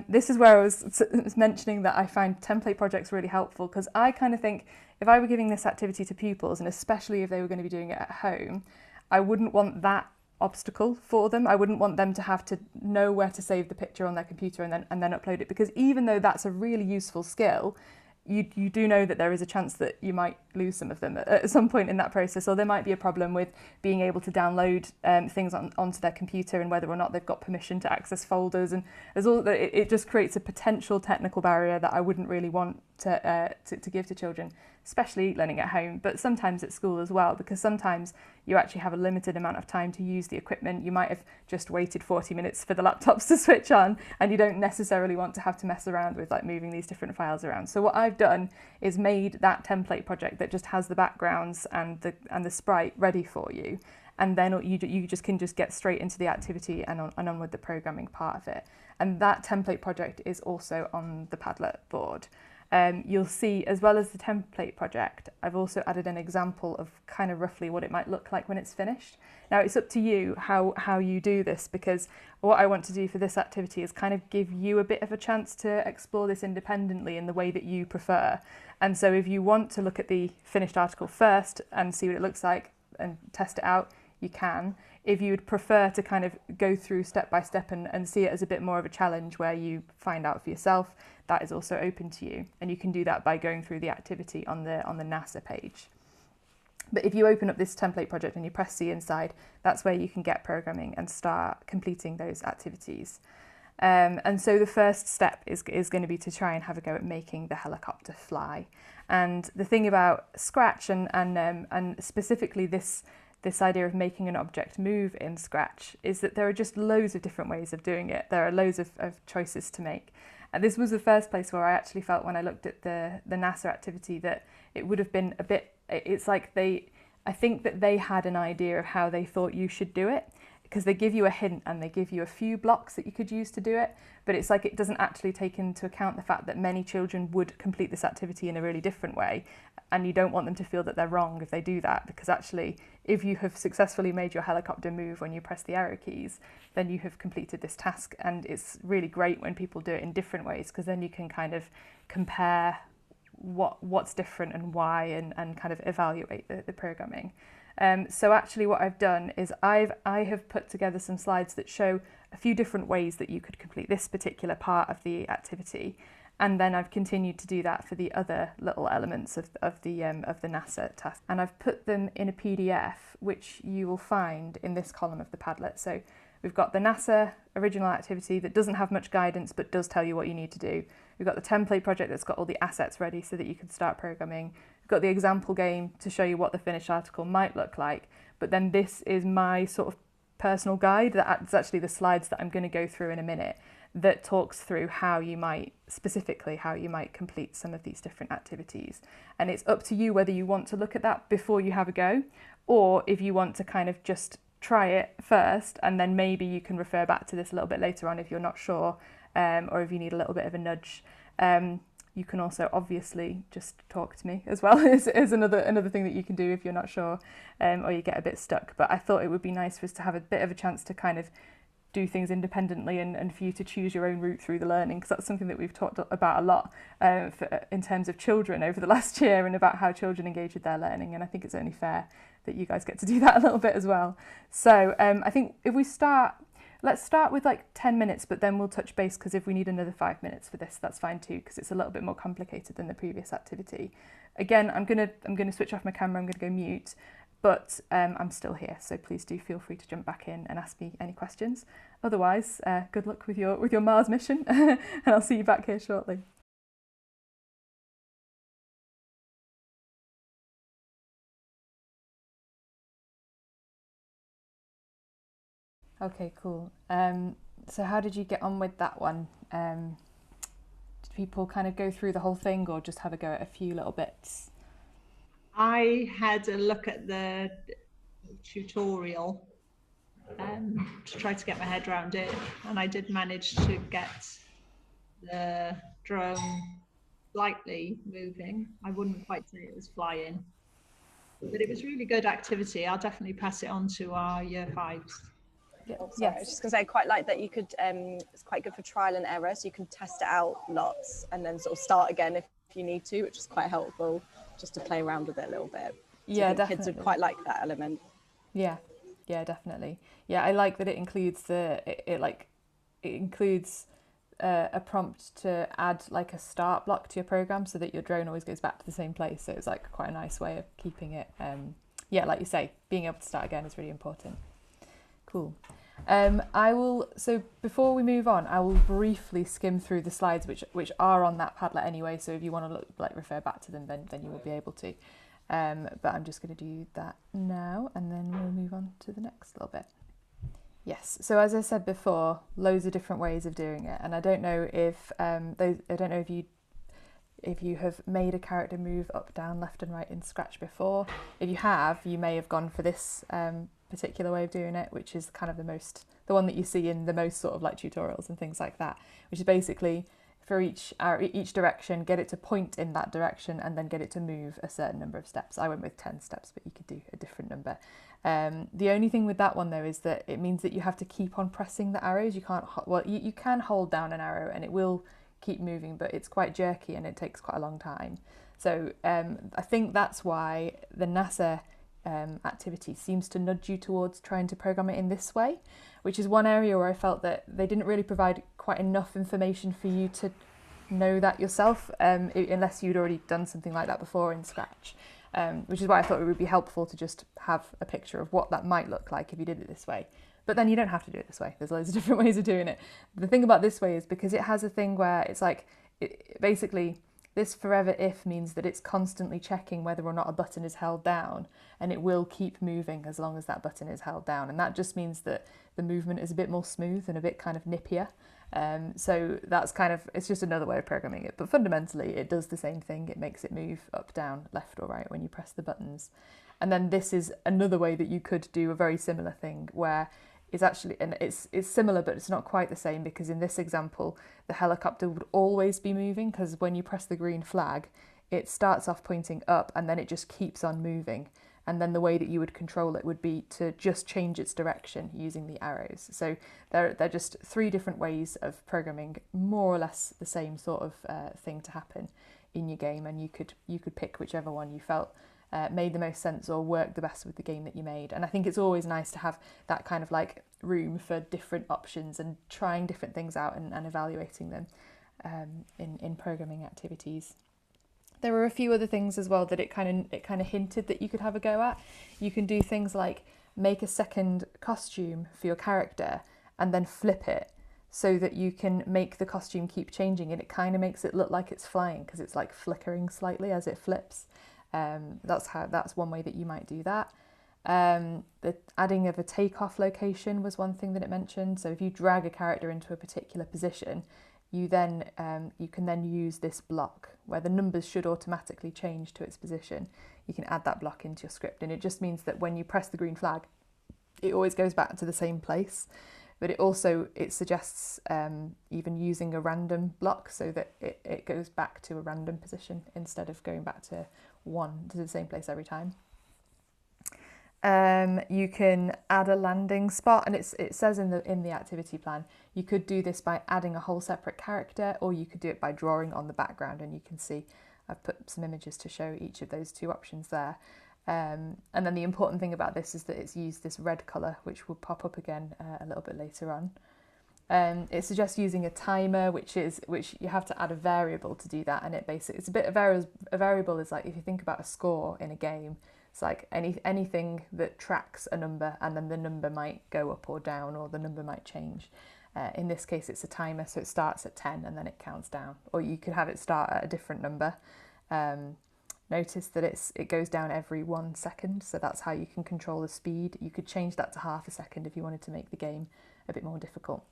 This is where I was mentioning that I find template projects really helpful, because I kind of think if I were giving this activity to pupils, and especially if they were going to be doing it at home, I wouldn't want that obstacle for them. I wouldn't want them to have to know where to save the picture on their computer and then upload it, because even though that's a really useful skill, you do know that there is a chance that you might lose some of them at some point in that process, or there might be a problem with being able to download things onto their computer and whether or not they've got permission to access folders, and there's all that. It just creates a potential technical barrier that I wouldn't really want to give to children, especially learning at home, but sometimes at school as well, because sometimes you actually have a limited amount of time to use the equipment. You might have just waited 40 minutes for the laptops to switch on, and you don't necessarily want to have to mess around with like moving these different files around. So what I've done is made that template project that just has the backgrounds and the sprite ready for you, and then you just can get straight into the activity and on with the programming part of it. And that template project is also on the Padlet board. You'll see, as well as the template project, I've also added an example of kind of roughly what it might look like when it's finished. Now it's up to you how you do this, because what I want to do for this activity is kind of give you a bit of a chance to explore this independently in the way that you prefer. And so if you want to look at the finished article first and see what it looks like and test it out, you can. If you would prefer to kind of go through step by step and see it as a bit more of a challenge where you find out for yourself, that is also open to you. And you can do that by going through the activity on the NASA page. But if you open up this template project and you press C inside, that's where you can get programming and start completing those activities. And so the first step is going to be to try and have a go at making the helicopter fly. And the thing about Scratch and specifically this idea of making an object move in Scratch is that there are just loads of different ways of doing it. There are loads of choices to make. And this was the first place where I actually felt, when I looked at the NASA activity, that it would have been a bit, it's like I think that they had an idea of how they thought you should do it, because they give you a hint and they give you a few blocks that you could use to do it, but it's like it doesn't actually take into account the fact that many children would complete this activity in a really different way, and you don't want them to feel that they're wrong if they do that, because actually if you have successfully made your helicopter move when you press the arrow keys, then you have completed this task. And it's really great when people do it in different ways, because then you can kind of compare what's different and why, and kind of evaluate the programming. So actually what I've done is I have put together some slides that show a few different ways that you could complete this particular part of the activity, and then I've continued to do that for the other little elements of the NASA task, and I've put them in a PDF which you will find in this column of the Padlet. So we've got the NASA original activity that doesn't have much guidance but does tell you what you need to do. We've got the template project that's got all the assets ready so that you can start programming. We've got the example game to show you what the finished article might look like. But then this is my sort of personal guide that's actually the slides that I'm going to go through in a minute, that talks through how you might complete some of these different activities. And it's up to you whether you want to look at that before you have a go, or if you want to kind of just try it first, and then maybe you can refer back to this a little bit later on if you're not sure, or if you need a little bit of a nudge. You can also obviously just talk to me as well, is another thing that you can do if you're not sure, or you get a bit stuck. But I thought it would be nice for us to have a bit of a chance to kind of do things independently and for you to choose your own route through the learning, because that's something that we've talked about a lot in terms of children over the last year, and about how children engage with their learning. And I think it's only fair that you guys get to do that a little bit as well. So I think if we let's start with like 10 minutes, but then we'll touch base, because if we need another 5 minutes for this, that's fine too, because it's a little bit more complicated than the previous activity. Again, I'm gonna switch off my camera, I'm gonna go mute, but I'm still here, so please do feel free to jump back in and ask me any questions. Otherwise, good luck with your Mars mission, and I'll see you back here shortly. Okay, cool. So how did you get on with that one? Did people kind of go through the whole thing, or just have a go at a few little bits? I had a look at the tutorial to try to get my head around it, and I did manage to get the drone slightly moving. I wouldn't quite say it was flying, but it was really good activity. I'll definitely pass it on to our year 5s. Yeah. Oh, sorry, I was just going to say, quite like that you could, it's quite good for trial and error, so you can test it out lots and then sort of start again if you need to, which is quite helpful just to play around with it a little bit. So Yeah, I think definitely. kids would quite like that element. Yeah, definitely. Yeah, I like that it includes it includes a prompt to add like a start block to your program, so that your drone always goes back to the same place. So it's like quite a nice way of keeping it. Yeah, like you say, being able to start again is really important. Cool. So before we move on, I will briefly skim through the slides which are on that Padlet anyway. So if you want to refer back to them, then you will be able to. But I'm just going to do that now, and then we'll move on to the next little bit. Yes. So as I said before, loads of different ways of doing it, and I don't know if if you have made a character move up, down, left and right in Scratch before. If you have, you may have gone for this particular way of doing it, which is kind of the one that you see in the most sort of like tutorials and things like that, which is basically for each direction, get it to point in that direction and then get it to move a certain number of steps. I went with 10 steps, but you could do a different number. The only thing with that one though is that it means that you have to keep on pressing the arrows. You can't, you can hold down an arrow and it will keep moving, but it's quite jerky and it takes quite a long time. So I think that's why the NASA activity seems to nudge you towards trying to program it in this way, which is one area where I felt that they didn't really provide quite enough information for you to know that yourself, unless you'd already done something like that before in Scratch, which is why I thought it would be helpful to just have a picture of what that might look like if you did it this way. But then you don't have to do it this way. There's loads of different ways of doing it. The thing about this way is because it has a thing where it's like, basically, this forever if means that it's constantly checking whether or not a button is held down, and it will keep moving as long as that button is held down. And that just means that the movement is a bit more smooth and a bit kind of nippier. So that's kind of, it's just another way of programming it. But fundamentally, it does the same thing. It makes it move up, down, left or right when you press the buttons. And then this is another way that you could do a very similar thing where it's actually, and it's similar, but it's not quite the same, because in this example, the helicopter would always be moving, because when you press the green flag, it starts off pointing up and then it just keeps on moving. And then the way that you would control it would be to just change its direction using the arrows. So they're just 3 different ways of programming more or less the same sort of thing to happen in your game, and you could pick whichever one you felt made the most sense or worked the best with the game that you made. And I think it's always nice to have that kind of like room for different options and trying different things out and evaluating them in programming activities. There were a few other things as well that it kind of hinted that you could have a go at. You can do things like make a second costume for your character and then flip it so that you can make the costume keep changing, and it kind of makes it look like it's flying because it's like flickering slightly as it flips. That's one way that you might do that. The adding of a takeoff location was one thing that it mentioned. So if you drag a character into a particular position, you can then use this block where the numbers should automatically change to its position. You can add that block into your script, and it just means that when you press the green flag, it always goes back to the same place. But it suggests even using a random block so that it goes back to a random position instead of going back to the same place every time. You can add a landing spot, and it says in the activity plan you could do this by adding a whole separate character, or you could do it by drawing on the background, and you can see I've put some images to show each of those two options there. And then the important thing about this is that it's used this red colour, which will pop up again a little bit later on. It suggests using a timer, which you have to add a variable to do that, and it's a bit of a variable is like if you think about a score in a game, it's like anything that tracks a number, and then the number might go up or down, or the number might change. In this case, it's a timer, so it starts at 10 and then it counts down, or you could have it start at a different number. Notice that it goes down every 1 second, so that's how you can control the speed. You could change that to half a second if you wanted to make the game a bit more difficult.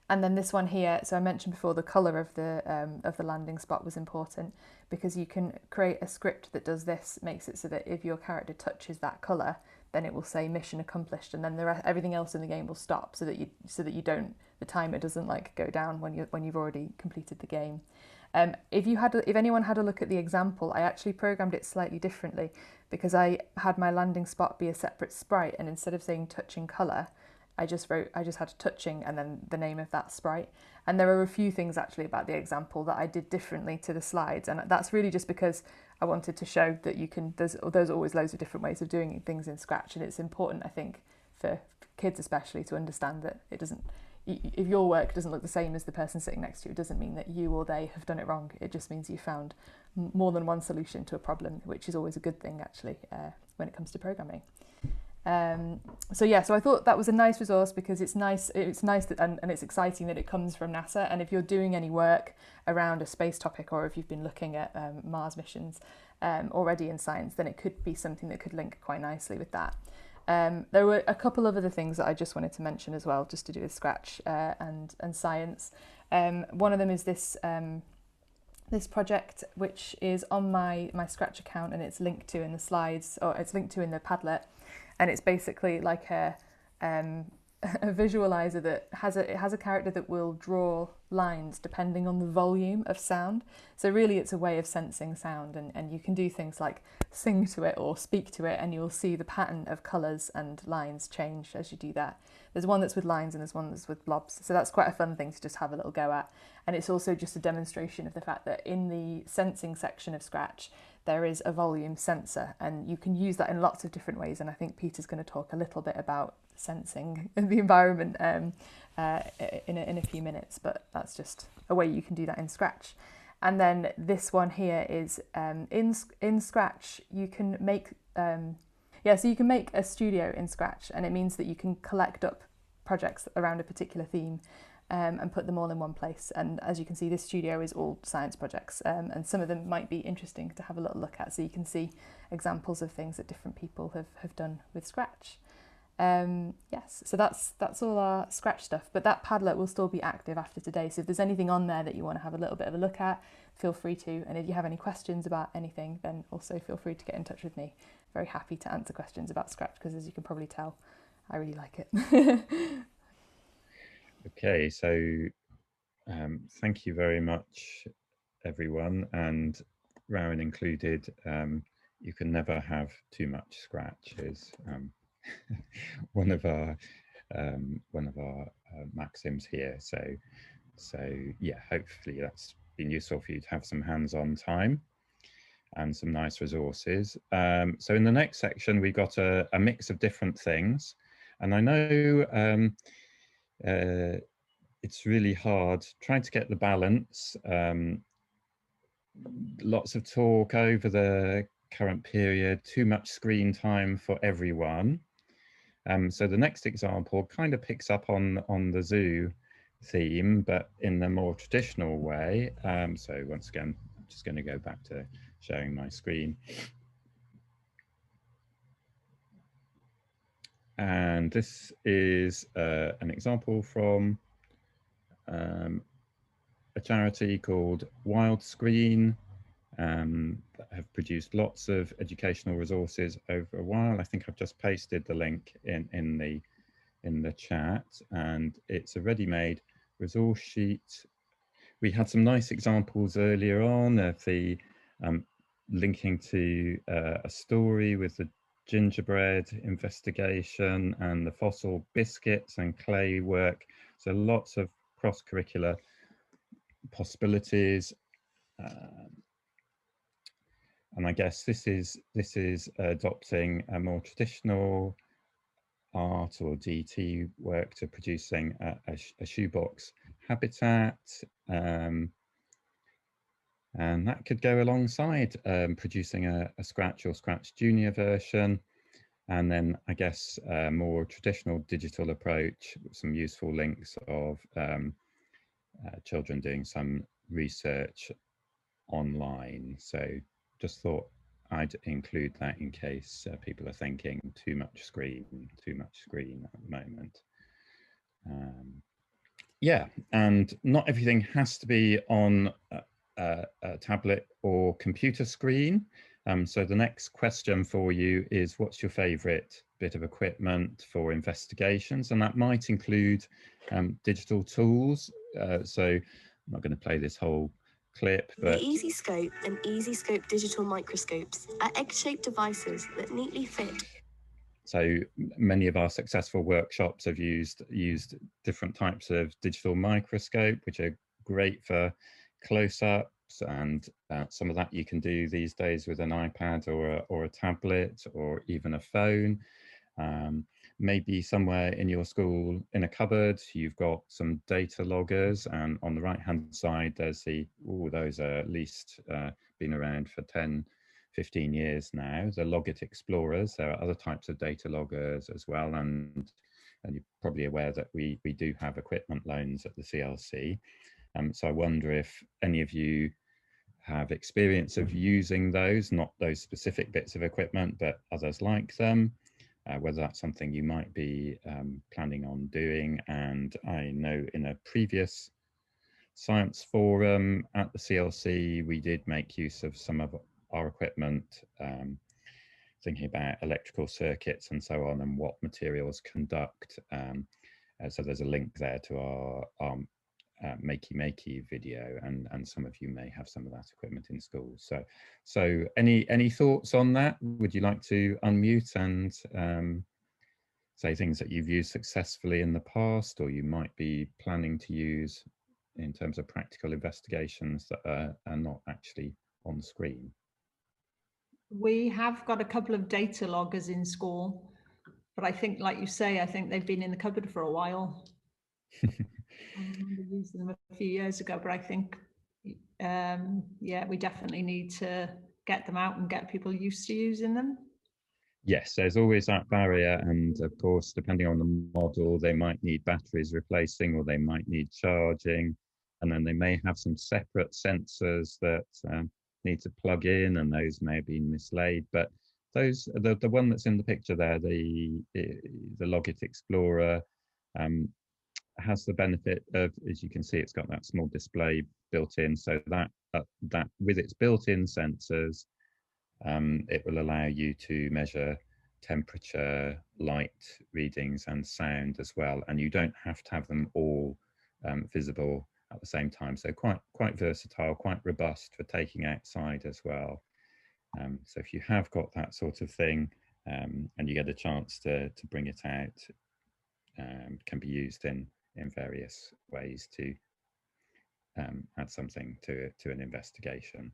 And then this one here, so I mentioned before the colour of the landing spot was important, because you can create a script that does this, makes it so that if your character touches that colour, then it will say mission accomplished, and then everything else in the game will stop, so that the timer doesn't like go down when you've already completed the game. If anyone had a look at the example, I actually programmed it slightly differently, because I had my landing spot be a separate sprite, and instead of saying touching colour, I just had touching and then the name of that sprite. And there are a few things actually about the example that I did differently to the slides, and that's really just because I wanted to show that there's always loads of different ways of doing things in Scratch, and it's important, I think, for kids especially, to understand that if your work doesn't look the same as the person sitting next to you, it doesn't mean that you or they have done it wrong. It just means you found more than one solution to a problem, which is always a good thing actually when it comes to programming. So I thought that was a nice resource, because it's nice that, and it's exciting that it comes from NASA. And if you're doing any work around a space topic, or if you've been looking at Mars missions already in science, then it could be something that could link quite nicely with that. There were a couple of other things that I just wanted to mention as well, just to do with Scratch and science. One of them is this this project, which is on my Scratch account, and it's linked to in the slides, or it's linked to in the Padlet, and it's basically like a visualizer that has a character that will draw lines depending on the volume of sound. So really it's a way of sensing sound, and you can do things like sing to it or speak to it, and you'll see the pattern of colours and lines change as you do that. There's one that's with lines and there's one that's with blobs, so that's quite a fun thing to just have a little go at. And it's also just a demonstration of the fact that in the sensing section of Scratch there is a volume sensor, and you can use that in lots of different ways, and I think Peter's going to talk a little bit about sensing the environment in a few minutes, but that's just a way you can do that in Scratch. And then this one here is in Scratch you can make so you can make a studio in Scratch, and it means that you can collect up projects around a particular theme and put them all in one place. And as you can see, this studio is all science projects, and some of them might be interesting to have a little look at, so you can see examples of things that different people have done with Scratch. Yes, so that's all our Scratch stuff, but that Padlet will still be active after today, so if there's anything on there that you want to have a little bit of a look at, feel free to, and if you have any questions about anything, then also feel free to get in touch with me. Very happy to answer questions about Scratch, because as you can probably tell, I really like it. Okay, so thank you very much everyone, and Rowan included. You can never have too much Scratch is one of our maxims here. So yeah, hopefully that's been useful for you to have some hands-on time and some nice resources. So in the next section we've got a mix of different things, and I know it's really hard trying to get the balance. Lots of talk over the current period, too much screen time for everyone. So the next example kind of picks up on the zoo theme, but in a more traditional way. So once again, I'm just going to go back to sharing my screen. And this is an example from a charity called Wild Screen, that have produced lots of educational resources over a while. I think I've just pasted the link in the chat, and it's a ready-made resource sheet. We had some nice examples earlier on of the linking to a story with the gingerbread investigation and the fossil biscuits and clay work. So lots of cross-curricular possibilities. And I guess this is adopting a more traditional art or DT work to producing a shoebox habitat. And that could go alongside producing a Scratch or Scratch Junior version. And then I guess a more traditional digital approach, some useful links of children doing some research online. So just thought I'd include that in case people are thinking too much screen at the moment. Yeah, and not everything has to be on a tablet or computer screen. So the next question for you is, what's your favorite bit of equipment for investigations? And that might include digital tools. So I'm not going to play this whole clip, but the EasyScope and EasyScope digital microscopes are egg-shaped devices that neatly fit. So many of our successful workshops have used different types of digital microscope, which are great for close-ups, and some of that you can do these days with an iPad or a tablet or even a phone. Maybe somewhere in your school in a cupboard you've got some data loggers, and on the right hand side there's those are at least been around for 10-15 years now, the Logit Explorers. There are other types of data loggers as well, and you're probably aware that we do have equipment loans at the CLC. So I wonder if any of you have experience of using those, not those specific bits of equipment, but others like them, whether that's something you might be planning on doing. And I know in a previous science forum at the CLC, we did make use of some of our equipment, thinking about electrical circuits and so on, and what materials conduct. So there's a link there to our makey video, and some of you may have some of that equipment in schools. So any thoughts on that? Would you like to unmute and say things that you've used successfully in the past, or you might be planning to use in terms of practical investigations that are not actually on screen? We have got a couple of data loggers in school, but I think, like you say, I think they've been in the cupboard for a while. I remember using them a few years ago, but I think, yeah, we definitely need to get them out and get people used to using them. Yes, there's always that barrier, and of course, depending on the model, they might need batteries replacing, or they might need charging, and then they may have some separate sensors that need to plug in, and those may have been mislaid. But those, the one that's in the picture there, the Logit Explorer, has the benefit of, as you can see, it's got that small display built in, so that with its built-in sensors, it will allow you to measure temperature, light readings, and sound as well, and you don't have to have them all visible at the same time. So quite versatile, quite robust for taking outside as well. So if you have got that sort of thing, and you get a chance to bring it out, can be used in various ways to add something to an investigation.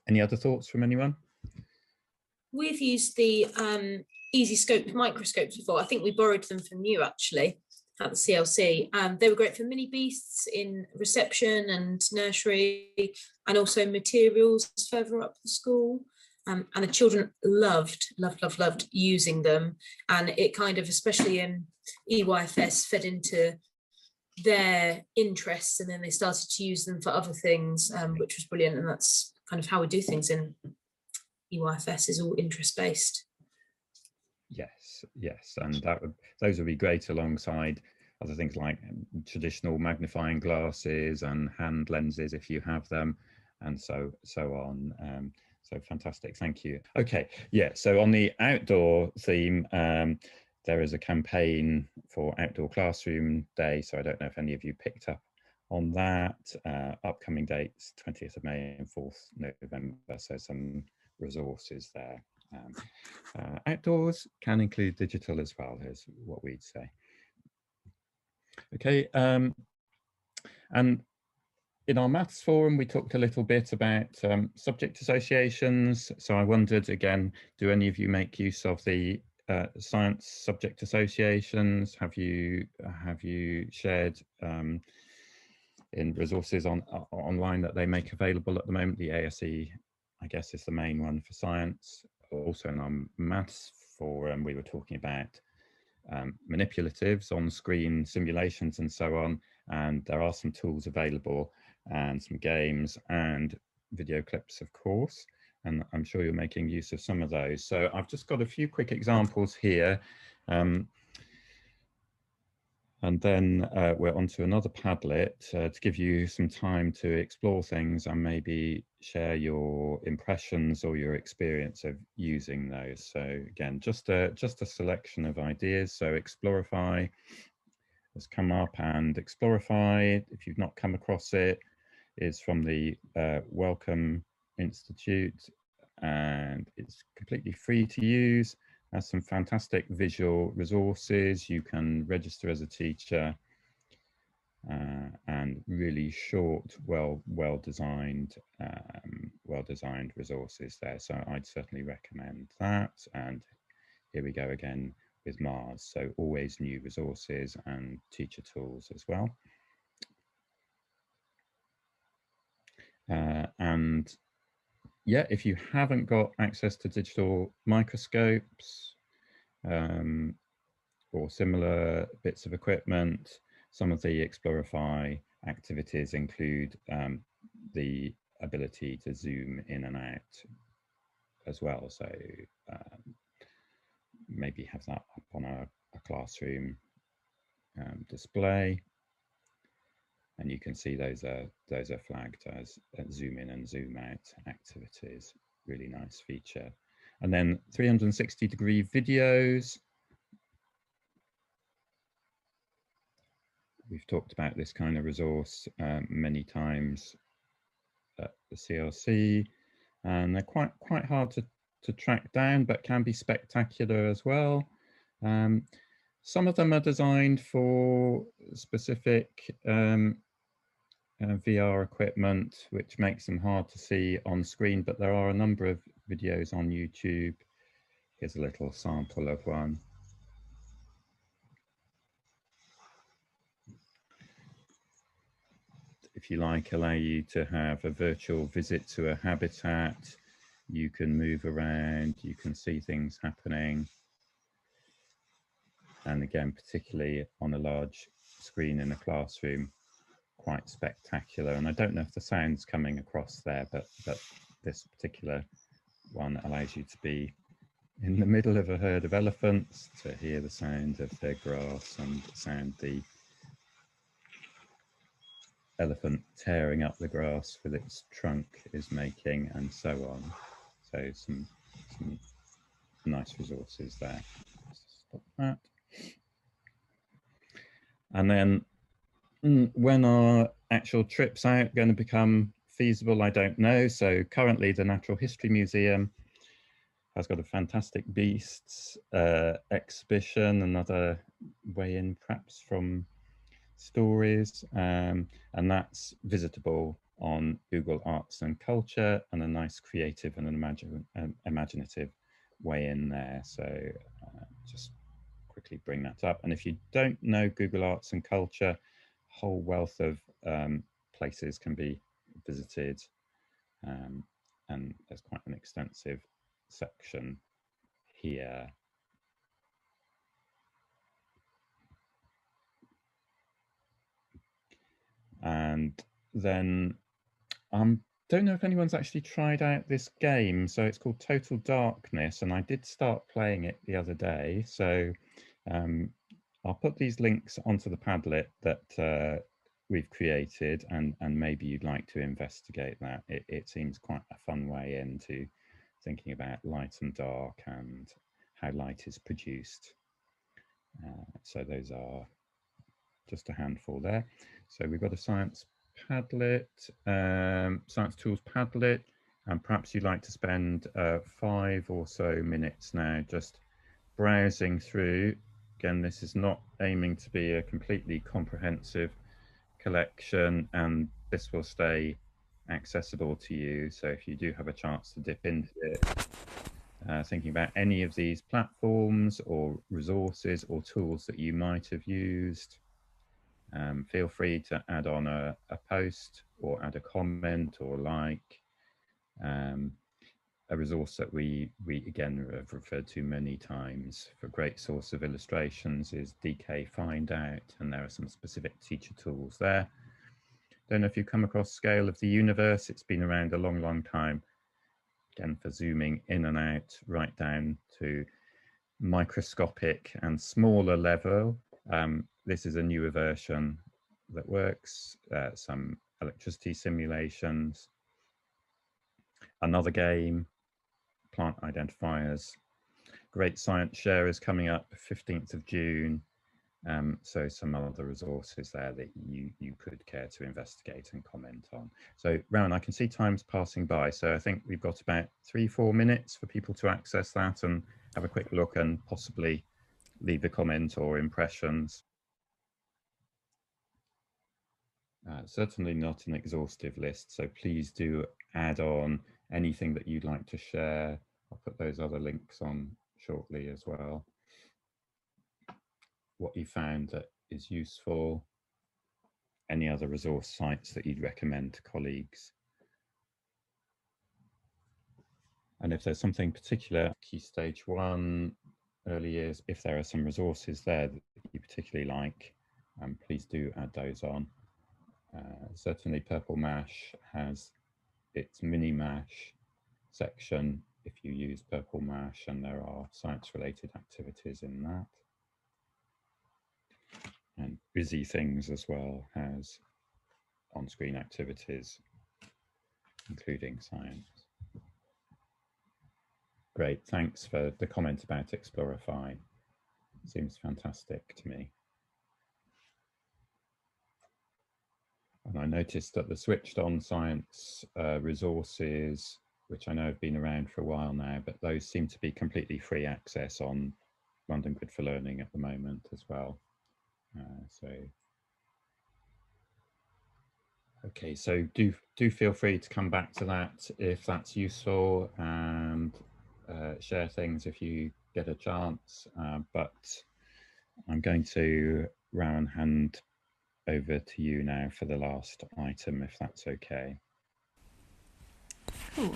Any other thoughts from anyone? We've used the EasyScope microscopes before. I think we borrowed them from you actually at the CLC. They were great for mini beasts in reception and nursery, and also materials further up the school. and the children loved using them, and it kind of, especially in EYFS, fed into their interests, and then they started to use them for other things, which was brilliant. And that's kind of how we do things in EYFS, is all interest based. Yes, and those would be great alongside other things like traditional magnifying glasses and hand lenses if you have them, and so on. So fantastic, thank you. Okay, yeah, so on the outdoor theme, there is a campaign for Outdoor Classroom Day, so I don't know if any of you picked up on that. Upcoming dates, 20th of May and 4th November, so some resources there. Outdoors can include digital as well, is what we'd say. Okay, and in our maths forum, we talked a little bit about subject associations. So I wondered again, do any of you make use of the science subject associations? Have you shared in resources online that they make available at the moment? The ASE, I guess, is the main one for science. Also in our maths forum, we were talking about manipulatives, on-screen simulations and so on, and there are some tools available and some games and video clips, of course, and I'm sure you're making use of some of those. So I've just got a few quick examples here, and then we're on to another Padlet to give you some time to explore things and maybe share your impressions or your experience of using those. So again, just a selection of ideas. So Explorify has come up, and Explorify, if you've not come across it, is from the Wellcome Institute, and it's completely free to use. Has some fantastic visual resources. You can register as a teacher, and really short, well designed resources there. So I'd certainly recommend that. And here we go again with Mars. So always new resources and teacher tools as well. And yeah, if you haven't got access to digital microscopes or similar bits of equipment, some of the Explorify activities include the ability to zoom in and out as well. So maybe have that up on a classroom display, and you can see those are flagged as zoom in and zoom out activities. Really nice feature. And then 360-degree videos. We've talked about this kind of resource many times at the CLC, and they're quite hard to track down, but can be spectacular as well. Some of them are designed for specific VR equipment, which makes them hard to see on screen, but there are a number of videos on YouTube. Here's a little sample of one. If you like, allow you to have a virtual visit to a habitat. You can move around, you can see things happening. And again, particularly on a large screen in a classroom, quite spectacular. And I don't know if the sound's coming across there, but this particular one allows you to be in the middle of a herd of elephants, to hear the sound of their grass and sound the elephant tearing up the grass with its trunk is making, and so on. So some nice resources there. Stop that. And then when are actual trips out going to become feasible? I don't know. So currently the Natural History Museum has got a fantastic beasts exhibition, another way in perhaps from stories, and that's visitable on Google Arts and Culture, and a nice creative and an imaginative way in there. So just quickly bring that up. And if you don't know Google Arts and Culture, a whole wealth of places can be visited, and there's quite an extensive section here. And then don't know if anyone's actually tried out this game. So it's called Total Darkness, and I did start playing it the other day. So I'll put these links onto the Padlet that we've created, and maybe you'd like to investigate that. It seems quite a fun way into thinking about light and dark and how light is produced. So those are just a handful there. So we've got a Science Padlet, Science Tools Padlet, and perhaps you'd like to spend 5 or so minutes now just browsing through. Again, this is not aiming to be a completely comprehensive collection, and this will stay accessible to you. So if you do have a chance to dip into it, thinking about any of these platforms or resources or tools that you might have used, feel free to add on a post or add a comment or like. A resource that we again have referred to many times for a great source of illustrations is DK Find Out, and there are some specific teacher tools there. Don't know if you come across Scale of the Universe. It's been around a long time, again for zooming in and out right down to microscopic and smaller level. This is a newer version that works, some electricity simulations, another game, plant identifiers. Great Science Share is coming up 15th of June. So some other resources there that you could care to investigate and comment on. So Rowan, I can see time's passing by. So I think we've got about 3-4 minutes for people to access that and have a quick look and possibly leave a comment or impressions. Certainly not an exhaustive list, so please do add on anything that you'd like to share. I'll put those other links on shortly as well. What you found that is useful, any other resource sites that you'd recommend to colleagues. And if there's something particular, Key Stage 1, early years, if there are some resources there that you particularly like, please do add those on. Certainly Purple Mash has its mini mash section if you use Purple Mash, and there are science related activities in that. And Busy Things as well has on-screen activities, including science. Great, thanks for the comment about Explorify. Seems fantastic to me. And I noticed that the switched on science resources, which I know have been around for a while now, but those seem to be completely free access on London Good for Learning at the moment as well. Okay, so do feel free to come back to that if that's useful, and share things if you get a chance. But I'm going to, Rowan, hand over to you now for the last item, if that's okay. Cool.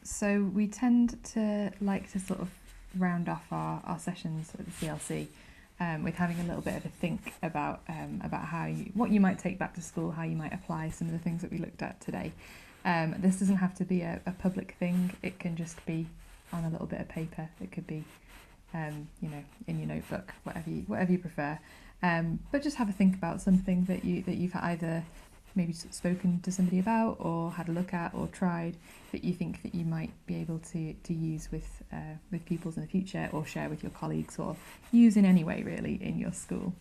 So we tend to like to sort of round off our sessions at the CLC with having a little bit of a think about how what you might take back to school, how you might apply some of the things that we looked at today. This doesn't have to be a public thing. It can just be on a little bit of paper. It could be, you know, in your notebook, whatever you prefer. But just have a think about something that you've either maybe spoken to somebody about or had a look at or tried that you think that you might be able to use with pupils in the future, or share with your colleagues, or use in any way really in your school.